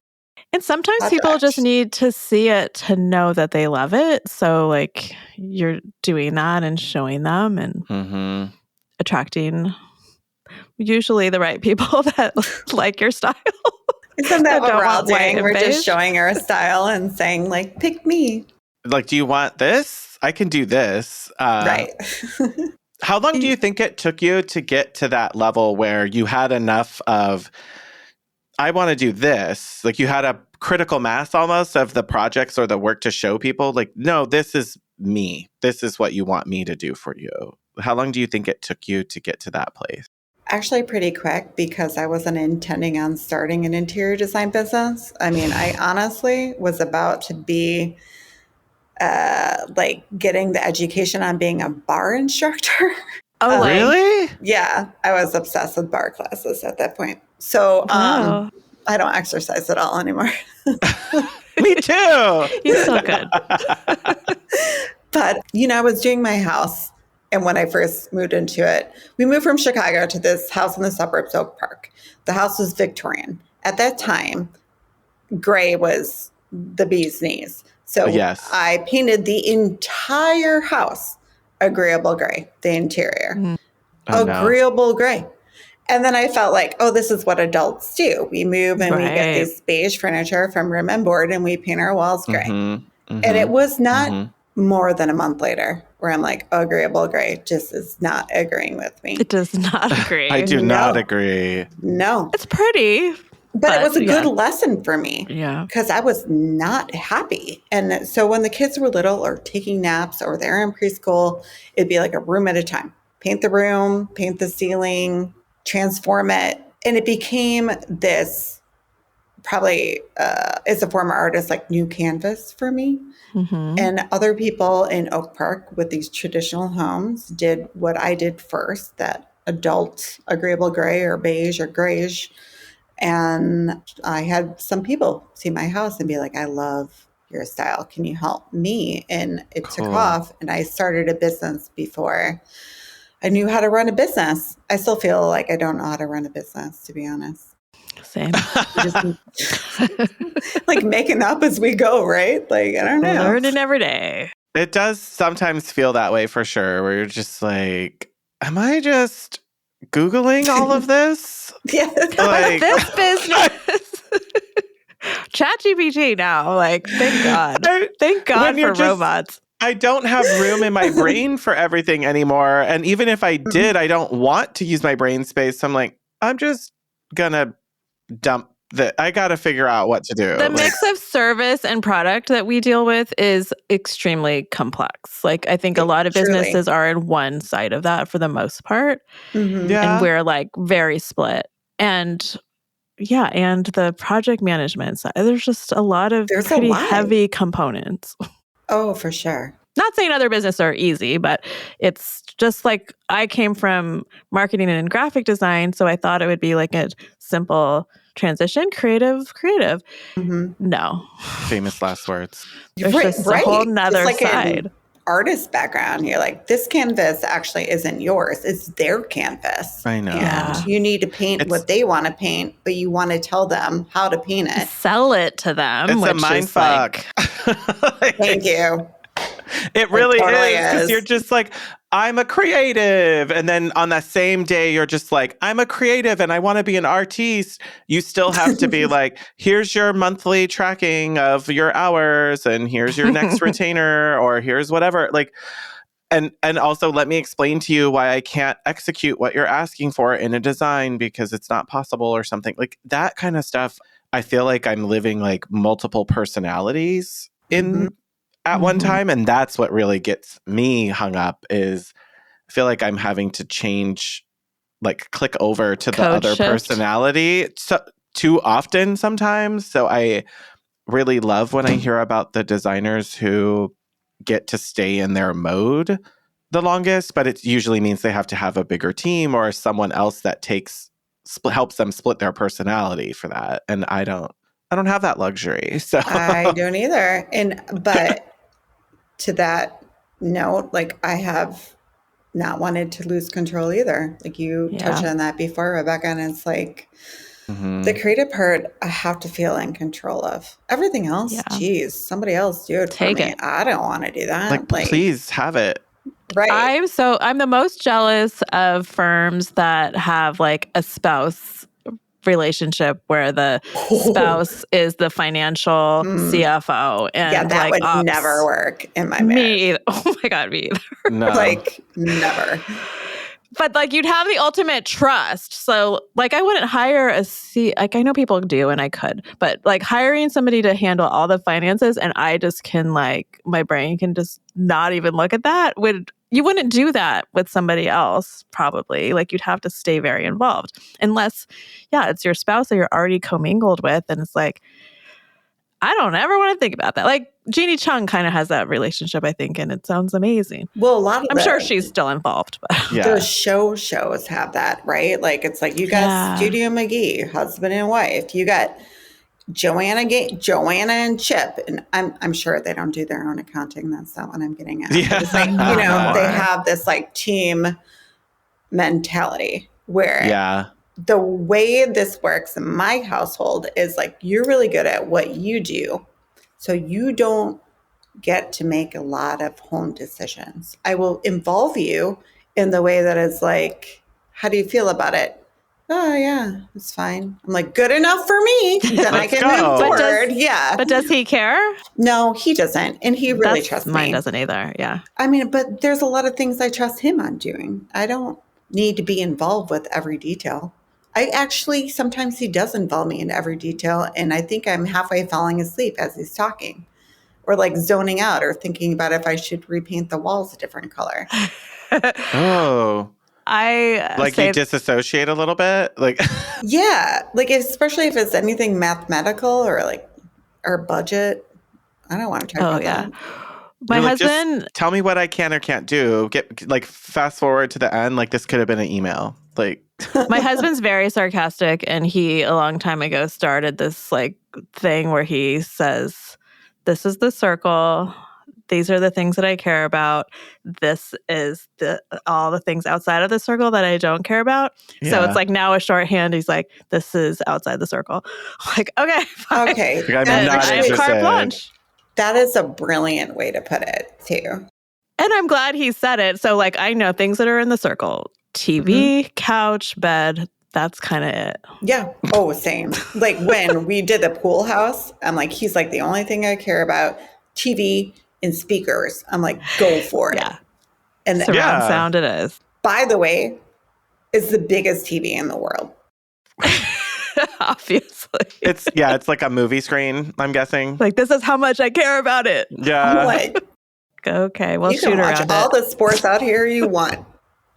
And sometimes people just need to see it to know that they love it. So you're doing that and showing them and attracting usually the right people that like your style. Isn't that what we're all doing? We're just showing our style and saying pick me. Do you want this? I can do this. Right. How long do you think it took you to get to that level where you had enough of, I want to do this? You had a critical mass almost of the projects or the work to show people, no, this is me. This is what you want me to do for you. How long do you think it took you to get to that place? Actually, pretty quick because I wasn't intending on starting an interior design business. I mean, I honestly was about to be getting the education on being a bar instructor. Oh, really? Yeah, I was obsessed with bar classes at that point. So I don't exercise at all anymore. Me too. You still could. But, I was doing my house. And when I first moved into it, we moved from Chicago to this house in the suburbs, Oak Park. The house was Victorian. At that time, gray was the bee's knees. So yes. I painted the entire house agreeable gray, the interior. Agreeable gray. And then I felt like, this is what adults do. We move and we get this beige furniture from Room and Board and we paint our walls gray. And it was not more than a month later where I'm like, agreeable gray just is not agreeing with me. It does not agree. I do not agree. No. It's pretty. But it was a good lesson for me. Yeah. Because I was not happy. And so when the kids were little or taking naps or they're in preschool, it'd be like a room at a time. Paint the room, paint the ceiling, transform it. And it became this, probably as a former artist, like new canvas for me. And other people in Oak Park with these traditional homes did what I did first, that adult agreeable gray or beige or grayish. And I had some people see my house and be like, I love your style. Can you help me? And it took off. And I started a business before I knew how to run a business. I still feel like I don't know how to run a business, to be honest. Same. Like making up as we go, right? Like, I don't know. Learning every day. It does sometimes feel that way for sure, where you're just like, am I just Googling all of this? Yeah. Like, this business. ChatGPT now. Like, thank God. Thank God for robots. I don't have room in my brain for everything anymore. And even if I did, I don't want to use my brain space. So I'm like, I'm just gonna dump I got to figure out what to do. The mix of service and product that we deal with is extremely complex. Like, I think a lot of businesses are in one side of that for the most part. And we're like very split. And and the project management side, there's just a lot of pretty heavy components. Oh, for sure. Not saying other businesses are easy, but it's just like I came from marketing and graphic design, so I thought it would be like a simple transition, creative. No. Famous last words. There's just a whole nother like side. An artist background. You're like, this canvas actually isn't yours. It's their canvas. I know. And you need to paint what they want to paint, but you want to tell them how to paint it. Sell it to them. It's a mind fuck. Thank you. It really is. Because you're just like, I'm a creative. And then on that same day, you're just like, I'm a creative and I want to be an artiste. You still have to be like, here's your monthly tracking of your hours and here's your next retainer or here's whatever. Like, and also let me explain to you why I can't execute what you're asking for in a design because it's not possible or something. Like that kind of stuff. I feel like I'm living like multiple personalities in at one time. And that's what really gets me hung up is I feel like I'm having to change, like click over to the other personality too often sometimes. So I really love when I hear about the designers who get to stay in their mode the longest, but it usually means they have to have a bigger team or someone else that helps them split their personality for that. And I don't have that luxury. So I don't either. But to that note, like I have not wanted to lose control either. Like you touched on that before, Rebecca, and it's like the creative part I have to feel in control of. Everything else, geez, somebody else do it for me. I don't want to do that. Like please have it. Right. I'm the most jealous of firms that have like a spouse relationship where the spouse is the financial CFO and that like would never work in my marriage. Me either. Oh my God, me either. No. Like never. But like you'd have the ultimate trust. So like I wouldn't hire like I know people do and I could, but like hiring somebody to handle all the finances and I just can like my brain can just not even look at that would you wouldn't do that with somebody else, probably. Like, you'd have to stay very involved. Unless, it's your spouse that you're already commingled with. And it's like, I don't ever want to think about that. Like, Jeannie Chung kind of has that relationship, I think, and it sounds amazing. Well, a lot of I'm sure she's still involved. But the shows have that, right? Like, it's like you got Studio McGee, husband and wife. You got Joanna and Chip, and I'm sure they don't do their own accounting. That's not what I'm getting at. Yeah. It's like, they have this like team mentality where the way this works in my household is like, you're really good at what you do, so you don't get to make a lot of home decisions. I will involve you in the way that is like, how do you feel about it? Oh, yeah, it's fine. I'm like, good enough for me. Then I can move forward. But does he care? No, he doesn't. And he really trusts me. Mine doesn't either. Yeah. I mean, but there's a lot of things I trust him on doing. I don't need to be involved with every detail. Sometimes he does involve me in every detail. And I think I'm halfway falling asleep as he's talking, or like zoning out, or thinking about if I should repaint the walls a different color. Oh. You disassociate a little bit, like yeah, like especially if it's anything mathematical or like our budget. I don't want to talk about that. My husband, just tell me what I can or can't do. Get like fast forward to the end. Like this could have been an email. Like my husband's very sarcastic, and he a long time ago started this like thing where he says, "This is the circle. These are the things that I care about. This is all the things outside of the circle that I don't care about." Yeah. So it's like now a shorthand. He's like, "This is outside the circle." I'm like, okay, fine. Okay. I'm carte blanche. That is a brilliant way to put it too. And I'm glad he said it. So like, I know things that are in the circle: TV, couch, bed. That's kind of it. Yeah. Oh, same. Like when we did the pool house, I'm like, he's like, the only thing I care about, TV and speakers. I'm like, go for it. Yeah. And surround sound it is. By the way, it's the biggest TV in the world. Obviously. It's like a movie screen, I'm guessing. Like, this is how much I care about it. Yeah. I'm like, okay, we'll you shoot can watch around all the sports out here you want.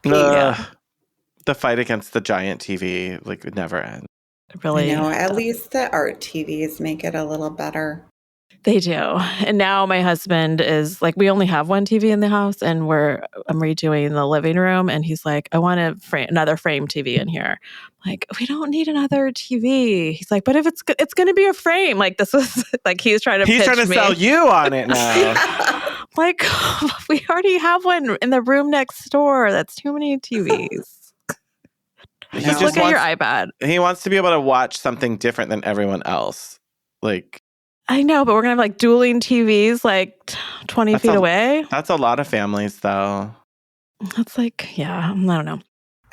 The fight against the giant TV would never end. Really? At least the art TVs make it a little better. They do. And now my husband is like, we only have one TV in the house, and I'm redoing the living room, and he's like, I want another frame TV in here. I'm like, we don't need another TV. He's like, but if it's going to be a frame. Like, this was like, he's trying to sell you on it now. Like, we already have one in the room next door. That's too many TVs. Just look at your iPad. He wants to be able to watch something different than everyone else. Like, I know, but we're going to have like dueling TVs like 20 feet away. That's a lot of families, though. That's like, I don't know.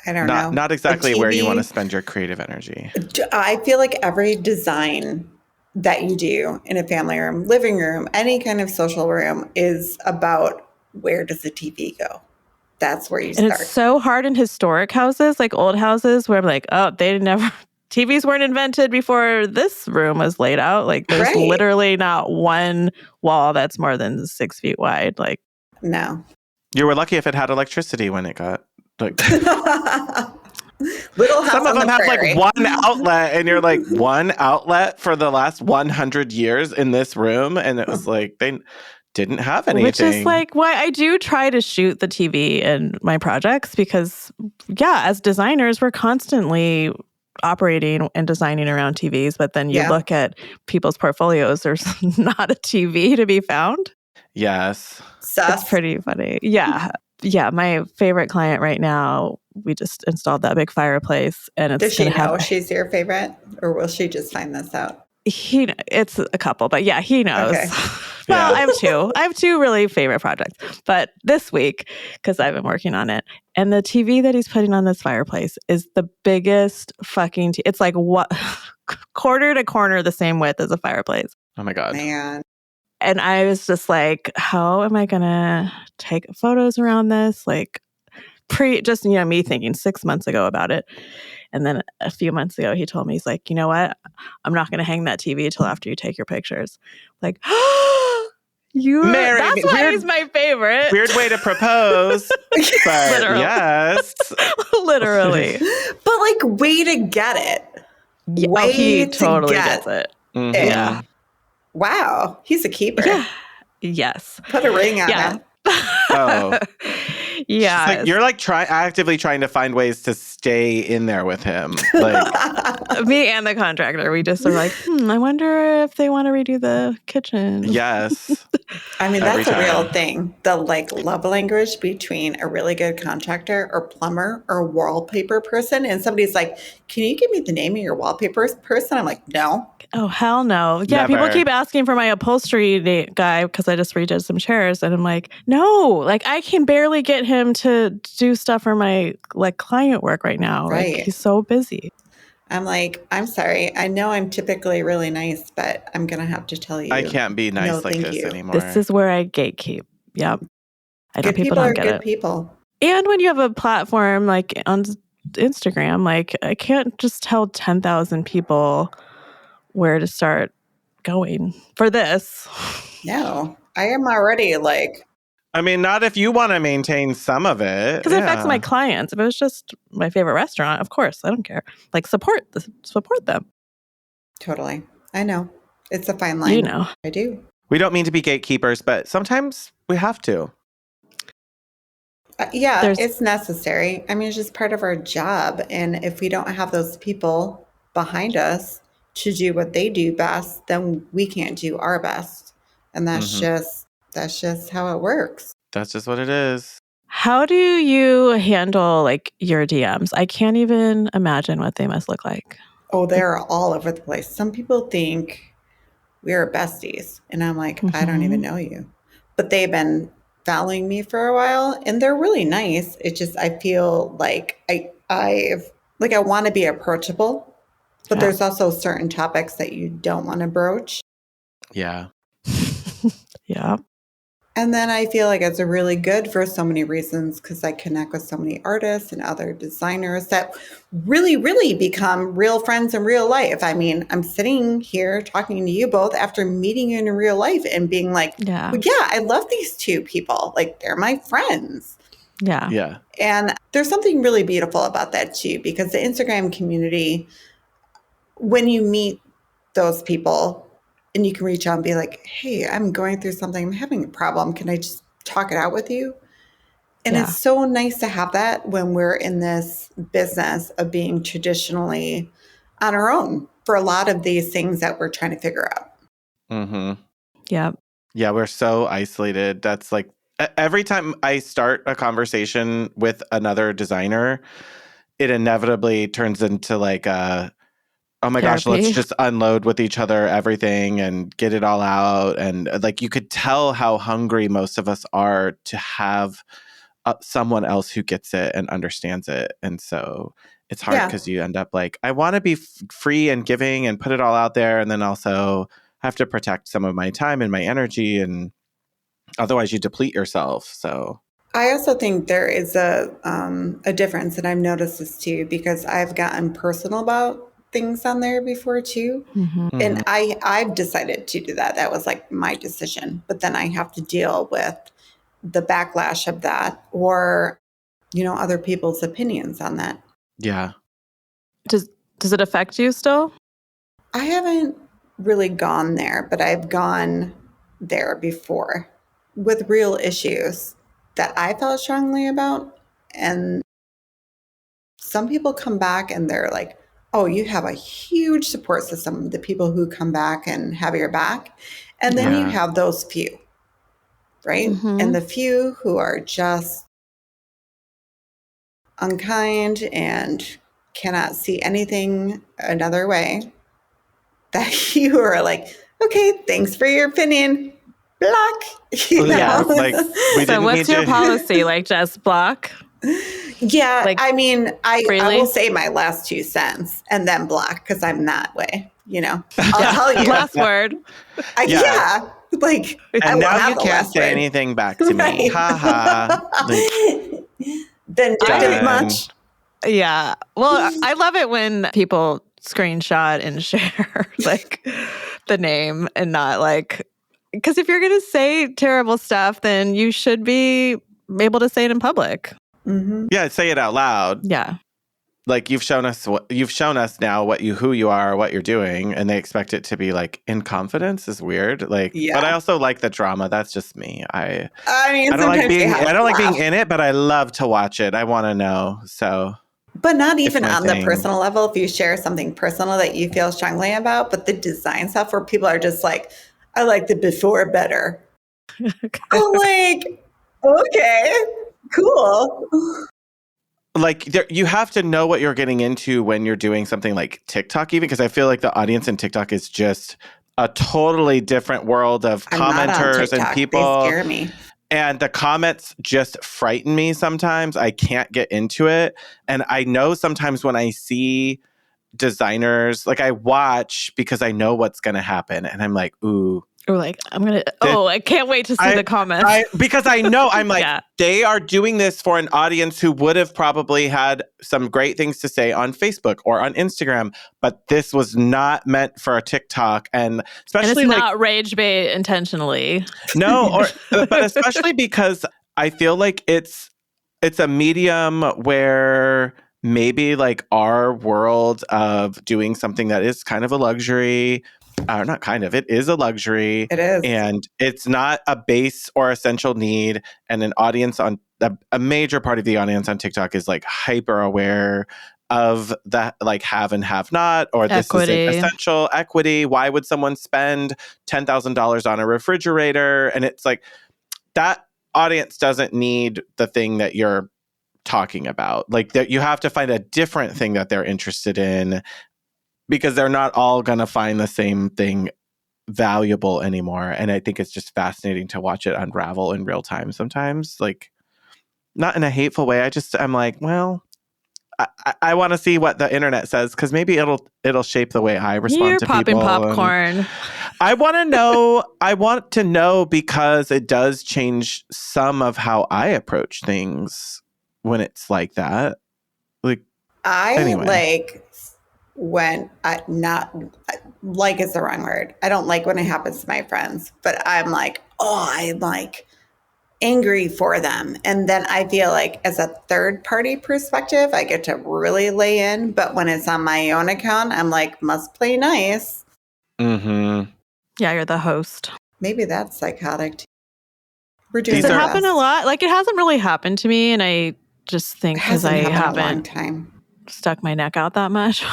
I don't know. Not exactly where you want to spend your creative energy. I feel like every design that you do in a family room, living room, any kind of social room is about where does the TV go? That's where you start. And it's so hard in historic houses, like old houses, where I'm like, oh, TVs weren't invented before this room was laid out. Like, there's literally not one wall that's more than 6 feet wide. Like, no. You were lucky if it had electricity when it got like. Little house Some of on them have prairie. like one outlet, and you're like, one outlet for the last 100 years in this room, and it was like they didn't have anything. Which is like why I do try to shoot the TV in my projects, because as designers, we're constantly operating and designing around TVs, but then you look at people's portfolios, there's not a TV to be found. Yes. It's pretty funny. Yeah. My favorite client right now, we just installed that big fireplace, and it's Does she know she's your favorite, or will she just find this out? It's a couple, but he knows. Okay. Well, I have two really favorite projects, but this week, because I've been working on it, and the TV that he's putting on this fireplace is the biggest fucking it's like what quarter to corner the same width as a fireplace. Oh my God. Man. And I was just like, how am I gonna take photos around this? Like me thinking 6 months ago about it. And then a few months ago, he told me, he's like, you know what? I'm not going to hang that TV until after you take your pictures. Like, That's why he's my favorite. Weird way to propose. But Literally. Yes. Literally. But like, way to get it. Yeah, he totally gets it. Mm-hmm. Yeah. Wow. He's a keeper. Yeah. Yes. Put a ring on it. Oh. Yeah. Like, you're like actively trying to find ways to stay in there with him. Like me and the contractor, we just are like, I wonder if they want to redo the kitchen. Yes. I mean, that's a real thing. The like love language between a really good contractor or plumber or wallpaper person. And somebody's like, can you give me the name of your wallpaper person? I'm like, no. Oh, hell no. Yeah, Never. people keep asking for my upholstery guy because I just redid some chairs. And I'm like, no, like I can barely get him to do stuff for my like client work right now. Right. Like he's so busy. I'm like, I'm sorry. I know I'm typically really nice, but I'm going to have to tell you. I can't be nice like this anymore. This is where I gatekeep. Yep. I know good people don't are get good it. people. And when you have a platform like on Instagram, like I can't just tell 10,000 people where to start going for this. No, I am already like. I mean, not if you want to maintain some of it. Because it affects my clients. If it was just my favorite restaurant, of course, I don't care. Like support them. Totally. I know. It's a fine line. You know. I do. We don't mean to be gatekeepers, but sometimes we have to. It's necessary. I mean, it's just part of our job. And if we don't have those people behind us to do what they do best, then we can't do our best. And that's just how it works. That's just what it is. How do you handle like your DMs? I can't even imagine what they must look like. Oh, they're all over the place. Some people think we're besties. And I'm like, I don't even know you. But they've been following me for a while and they're really nice. It's just, I feel like I want to be approachable, but there's also certain topics that you don't want to broach. Yeah. Yeah. And then I feel like it's really good for so many reasons because I connect with so many artists and other designers that really, really become real friends in real life. I mean, I'm sitting here talking to you both after meeting you in real life and being like, I love these two people. Like, they're my friends. Yeah. Yeah. And there's something really beautiful about that too, because the Instagram community, when you meet those people, and you can reach out and be like, hey, I'm going through something. I'm having a problem. Can I just talk it out with you? And it's so nice to have that when we're in this business of being traditionally on our own for a lot of these things that we're trying to figure out. Mm-hmm. Yeah. Yeah, we're so isolated. That's like every time I start a conversation with another designer, it inevitably turns into like oh my gosh, let's just unload with each other everything and get it all out. And like, you could tell how hungry most of us are to have someone else who gets it and understands it. And so it's hard because you end up like, I want to be free and giving and put it all out there. And then also have to protect some of my time and my energy. And otherwise you deplete yourself. So I also think there is a difference, and I've noticed this too, because I've gotten personal about things on there before too. And I've decided to do that. That was like my decision. But then I have to deal with the backlash of that or, other people's opinions on that. Yeah. Does it affect you still? I haven't really gone there, but I've gone there before with real issues that I felt strongly about. And some people come back and they're like, oh, you have a huge support system, the people who come back and have your back. And then you have those few, right? And the few who are just unkind and cannot see anything another way, that you are like, okay, thanks for your opinion. Block. Yeah, like, so what's your policy? Like, just block? Yeah, like, I mean, I will say my last 2 cents and then block because I'm that way, I'll tell you. Last word. Like, and now you can't say anything back to me. Ha ha. Then did much. Yeah. Well, I love it when people screenshot and share like the name and not like because if you're going to say terrible stuff, then you should be able to say it in public. Mm-hmm. Yeah, say it out loud. Yeah. Like you've shown us now who you are, what you're doing, and they expect it to be like in confidence is weird. Like, but I also like the drama. That's just me. I don't like being in it, but I love to watch it. I want to know. So, but not even on the personal level. If you share something personal that you feel strongly about, but the design stuff where people are just like, I like the before better. I'm like, okay, cool. Like you have to know what you're getting into when you're doing something like TikTok, even because I feel like the audience in TikTok is just a totally different world of commenters and people. They scare me. And the comments just frighten me sometimes. I can't get into it. And I know sometimes when I see designers, like I watch because I know what's going to happen. And I'm like, ooh. Or like, I can't wait to see the comments. Because I know, I'm like, they are doing this for an audience who would have probably had some great things to say on Facebook or on Instagram, but this was not meant for a TikTok. And especially and it's not rage bait intentionally. No, but especially because I feel like it's a medium where maybe like our world of doing something that is kind of a luxury, not kind of, it is a luxury. It is. And it's not a base or essential need. And an audience a major part of the audience on TikTok is like hyper aware of that, like have and have not, or this is essential equity. Why would someone spend $10,000 on a refrigerator? And it's like that audience doesn't need the thing that you're talking about. Like that you have to find a different thing that they're interested in, because they're not all going to find the same thing valuable anymore. And I think it's just fascinating to watch it unravel in real time sometimes. Like, not in a hateful way. I'm like, well, I want to see what the internet says, because maybe it'll shape the way I respond to people. You're popping popcorn. I want to know. I want to know because it does change some of how I approach things when it's like that. Like, anyway. Like when like is the wrong word. I don't like when it happens to my friends, but I'm like, I'm like angry for them. And then I feel like as a third party perspective, I get to really lay in. But when it's on my own account, I'm like, must play nice. Mm-hmm. Yeah, you're the host. Maybe that's psychotic. We're doing Does it happen a lot? Like, it hasn't really happened to me. And I just think because I haven't stuck my neck out that much.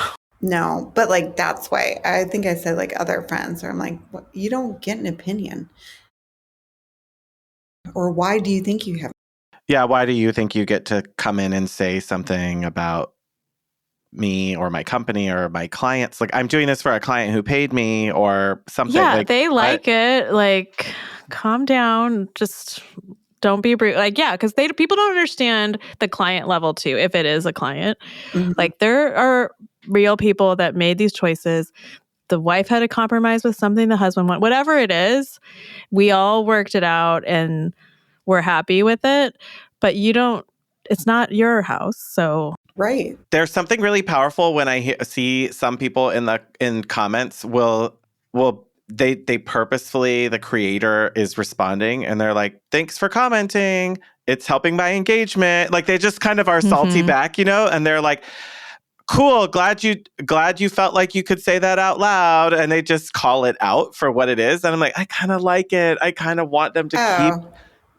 No, but like, that's why I think I said like other friends where I'm like, well, you don't get an opinion. Or why do you think you have? Yeah, why do you think you get to come in and say something about me or my company or my clients? Like, I'm doing this for a client who paid me or something. Yeah, like, they like it. Like, calm down. Just don't be rude. Like, yeah, because people don't understand the client level too, if it is a client. Mm-hmm. Like, there are real people that made these choices. The wife had to compromise with something the husband wanted. Whatever it is, we all worked it out and we're happy with it. But it's not your house, so. Right. There's something really powerful when I see some people in comments they purposefully, the creator is responding and they're like, thanks for commenting. It's helping my engagement. Like, they just kind of are salty back, and they're like, cool, glad you felt like you could say that out loud, and they just call it out for what it is. And I'm like, I kind of like it. I kind of want them to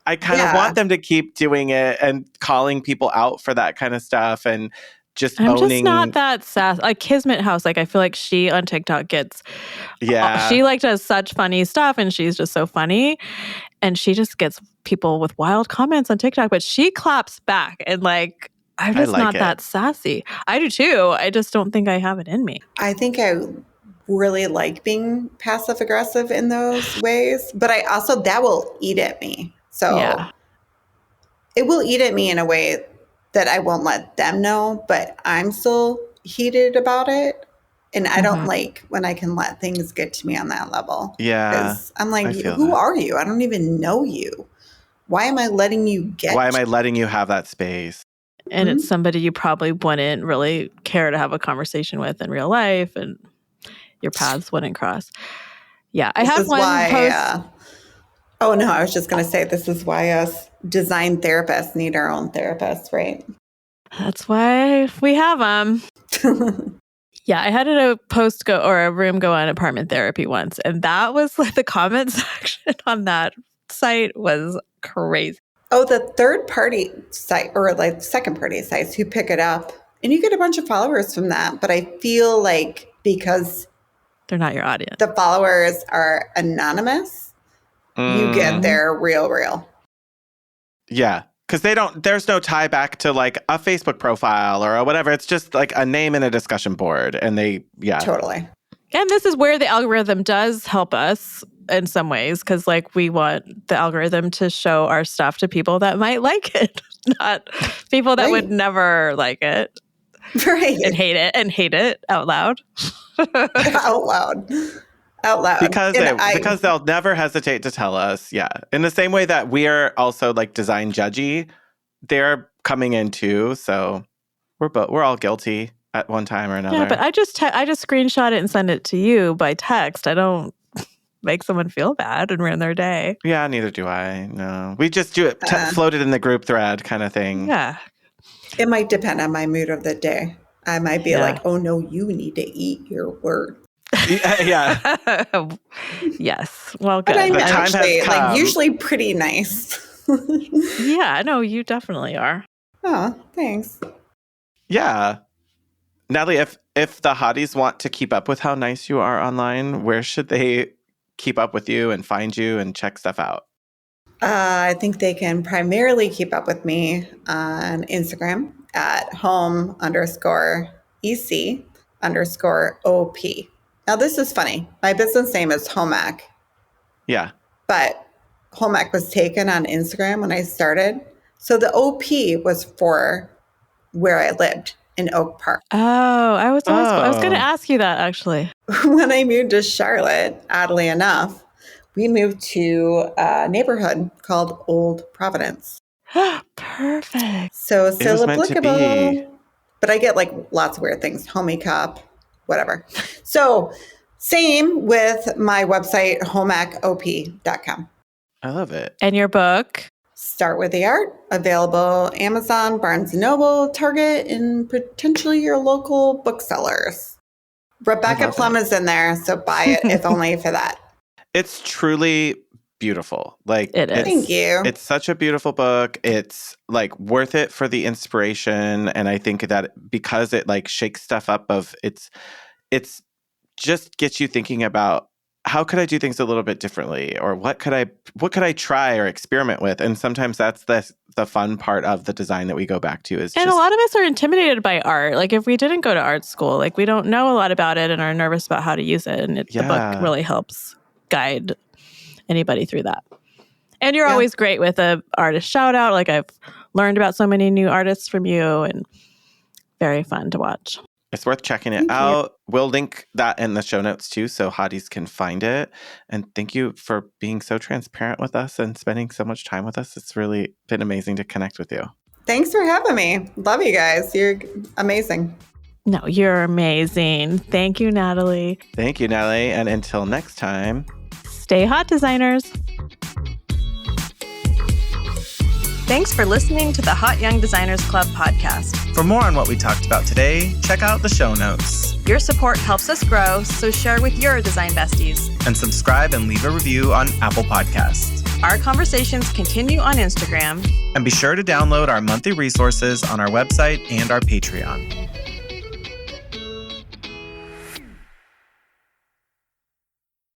want them to keep doing it and calling people out for that kind of stuff, and just owning. I'm just not that sass. Like Kismet House, like I feel like she on TikTok gets, she like does such funny stuff, and she's just so funny, and she just gets people with wild comments on TikTok, but she claps back, and like, I'm just not that sassy. I do too. I just don't think I have it in me. I think I really like being passive aggressive in those ways, but I also, that will eat at me. So it will eat at me in a way that I won't let them know, but I'm still heated about it. And I don't like when I can let things get to me on that level. Yeah. Because I'm like, who are you? I don't even know you. Why am I letting you have that space? And it's somebody you probably wouldn't really care to have a conversation with in real life, and your paths wouldn't cross. Yeah, I have one post. Oh, no, I was just going to say this is why us design therapists need our own therapists, right? That's why we have them. Yeah, I had a post go or a room go on apartment therapy once, and that was like the comment section on that site was crazy. Oh, the third party site or like second party sites who pick it up, and you get a bunch of followers from that. But I feel like because they're not your audience, the followers are anonymous, you get their real. Yeah. Because there's no tie back to like a Facebook profile or whatever. It's just like a name in a discussion board. And Totally. And this is where the algorithm does help us in some ways. Because like we want the algorithm to show our stuff to people that might like it, not people that would never like it. Right. And hate it out loud. Out loud. Because they'll never hesitate to tell us. Yeah. In the same way that we are also like design judgy, they're coming in too. So we're all guilty at one time or another. Yeah, but I just screenshot it and send it to you by text. I don't make someone feel bad and ruin their day. Yeah, neither do I. No. We just do it float it in the group thread kind of thing. Yeah. It might depend on my mood of the day. I might be like, oh no, you need to eat your word. Yeah. Yes. Well, good. But I'm actually usually pretty nice. Yeah, no, you definitely are. Oh, thanks. Yeah. Natalie, if the hotties want to keep up with how nice you are online, where should they keep up with you and find you and check stuff out? I think they can primarily keep up with me on Instagram at home_EC_OP. Now, this is funny. My business name is Homac. Yeah. But Homac was taken on Instagram when I started. So the OP was for where I lived in Oak Park. Oh, I was going to ask you that, actually. When I moved to Charlotte, oddly enough, we moved to a neighborhood called Old Providence. Perfect. So still applicable. But I get like lots of weird things. Homie Cop, whatever. So same with my website, homacop.com. I love it. And your book? Start with the Art, available Amazon, Barnes & Noble, Target, and potentially your local booksellers. Rebecca Plum is in there, so buy it if only for that. It's truly beautiful. Like it is. Thank you. It's such a beautiful book. It's like worth it for the inspiration. And I think that because it like shakes stuff up it's just gets you thinking about how could I do things a little bit differently, or what could I try or experiment with? And sometimes that's the fun part of the design that we go back to a lot of us are intimidated by art. Like if we didn't go to art school, like we don't know a lot about it and are nervous about how to use it. And the book really helps guide anybody through that. And you're always great with a artist shout out. Like I've learned about so many new artists from you, and very fun to watch. It's worth checking it out. We'll link that in the show notes too, so hotties can find it. And thank you for being so transparent with us and spending so much time with us. It's really been amazing to connect with you. Thanks for having me. Love you guys. You're amazing. No, you're amazing. Thank you, Natalie. Thank you, Natalie. And until next time, stay hot, designers. Thanks for listening to the Hot Young Designers Club podcast. For more on what we talked about today, check out the show notes. Your support helps us grow, so share with your design besties. And subscribe and leave a review on Apple Podcasts. Our conversations continue on Instagram. And be sure to download our monthly resources on our website and our Patreon.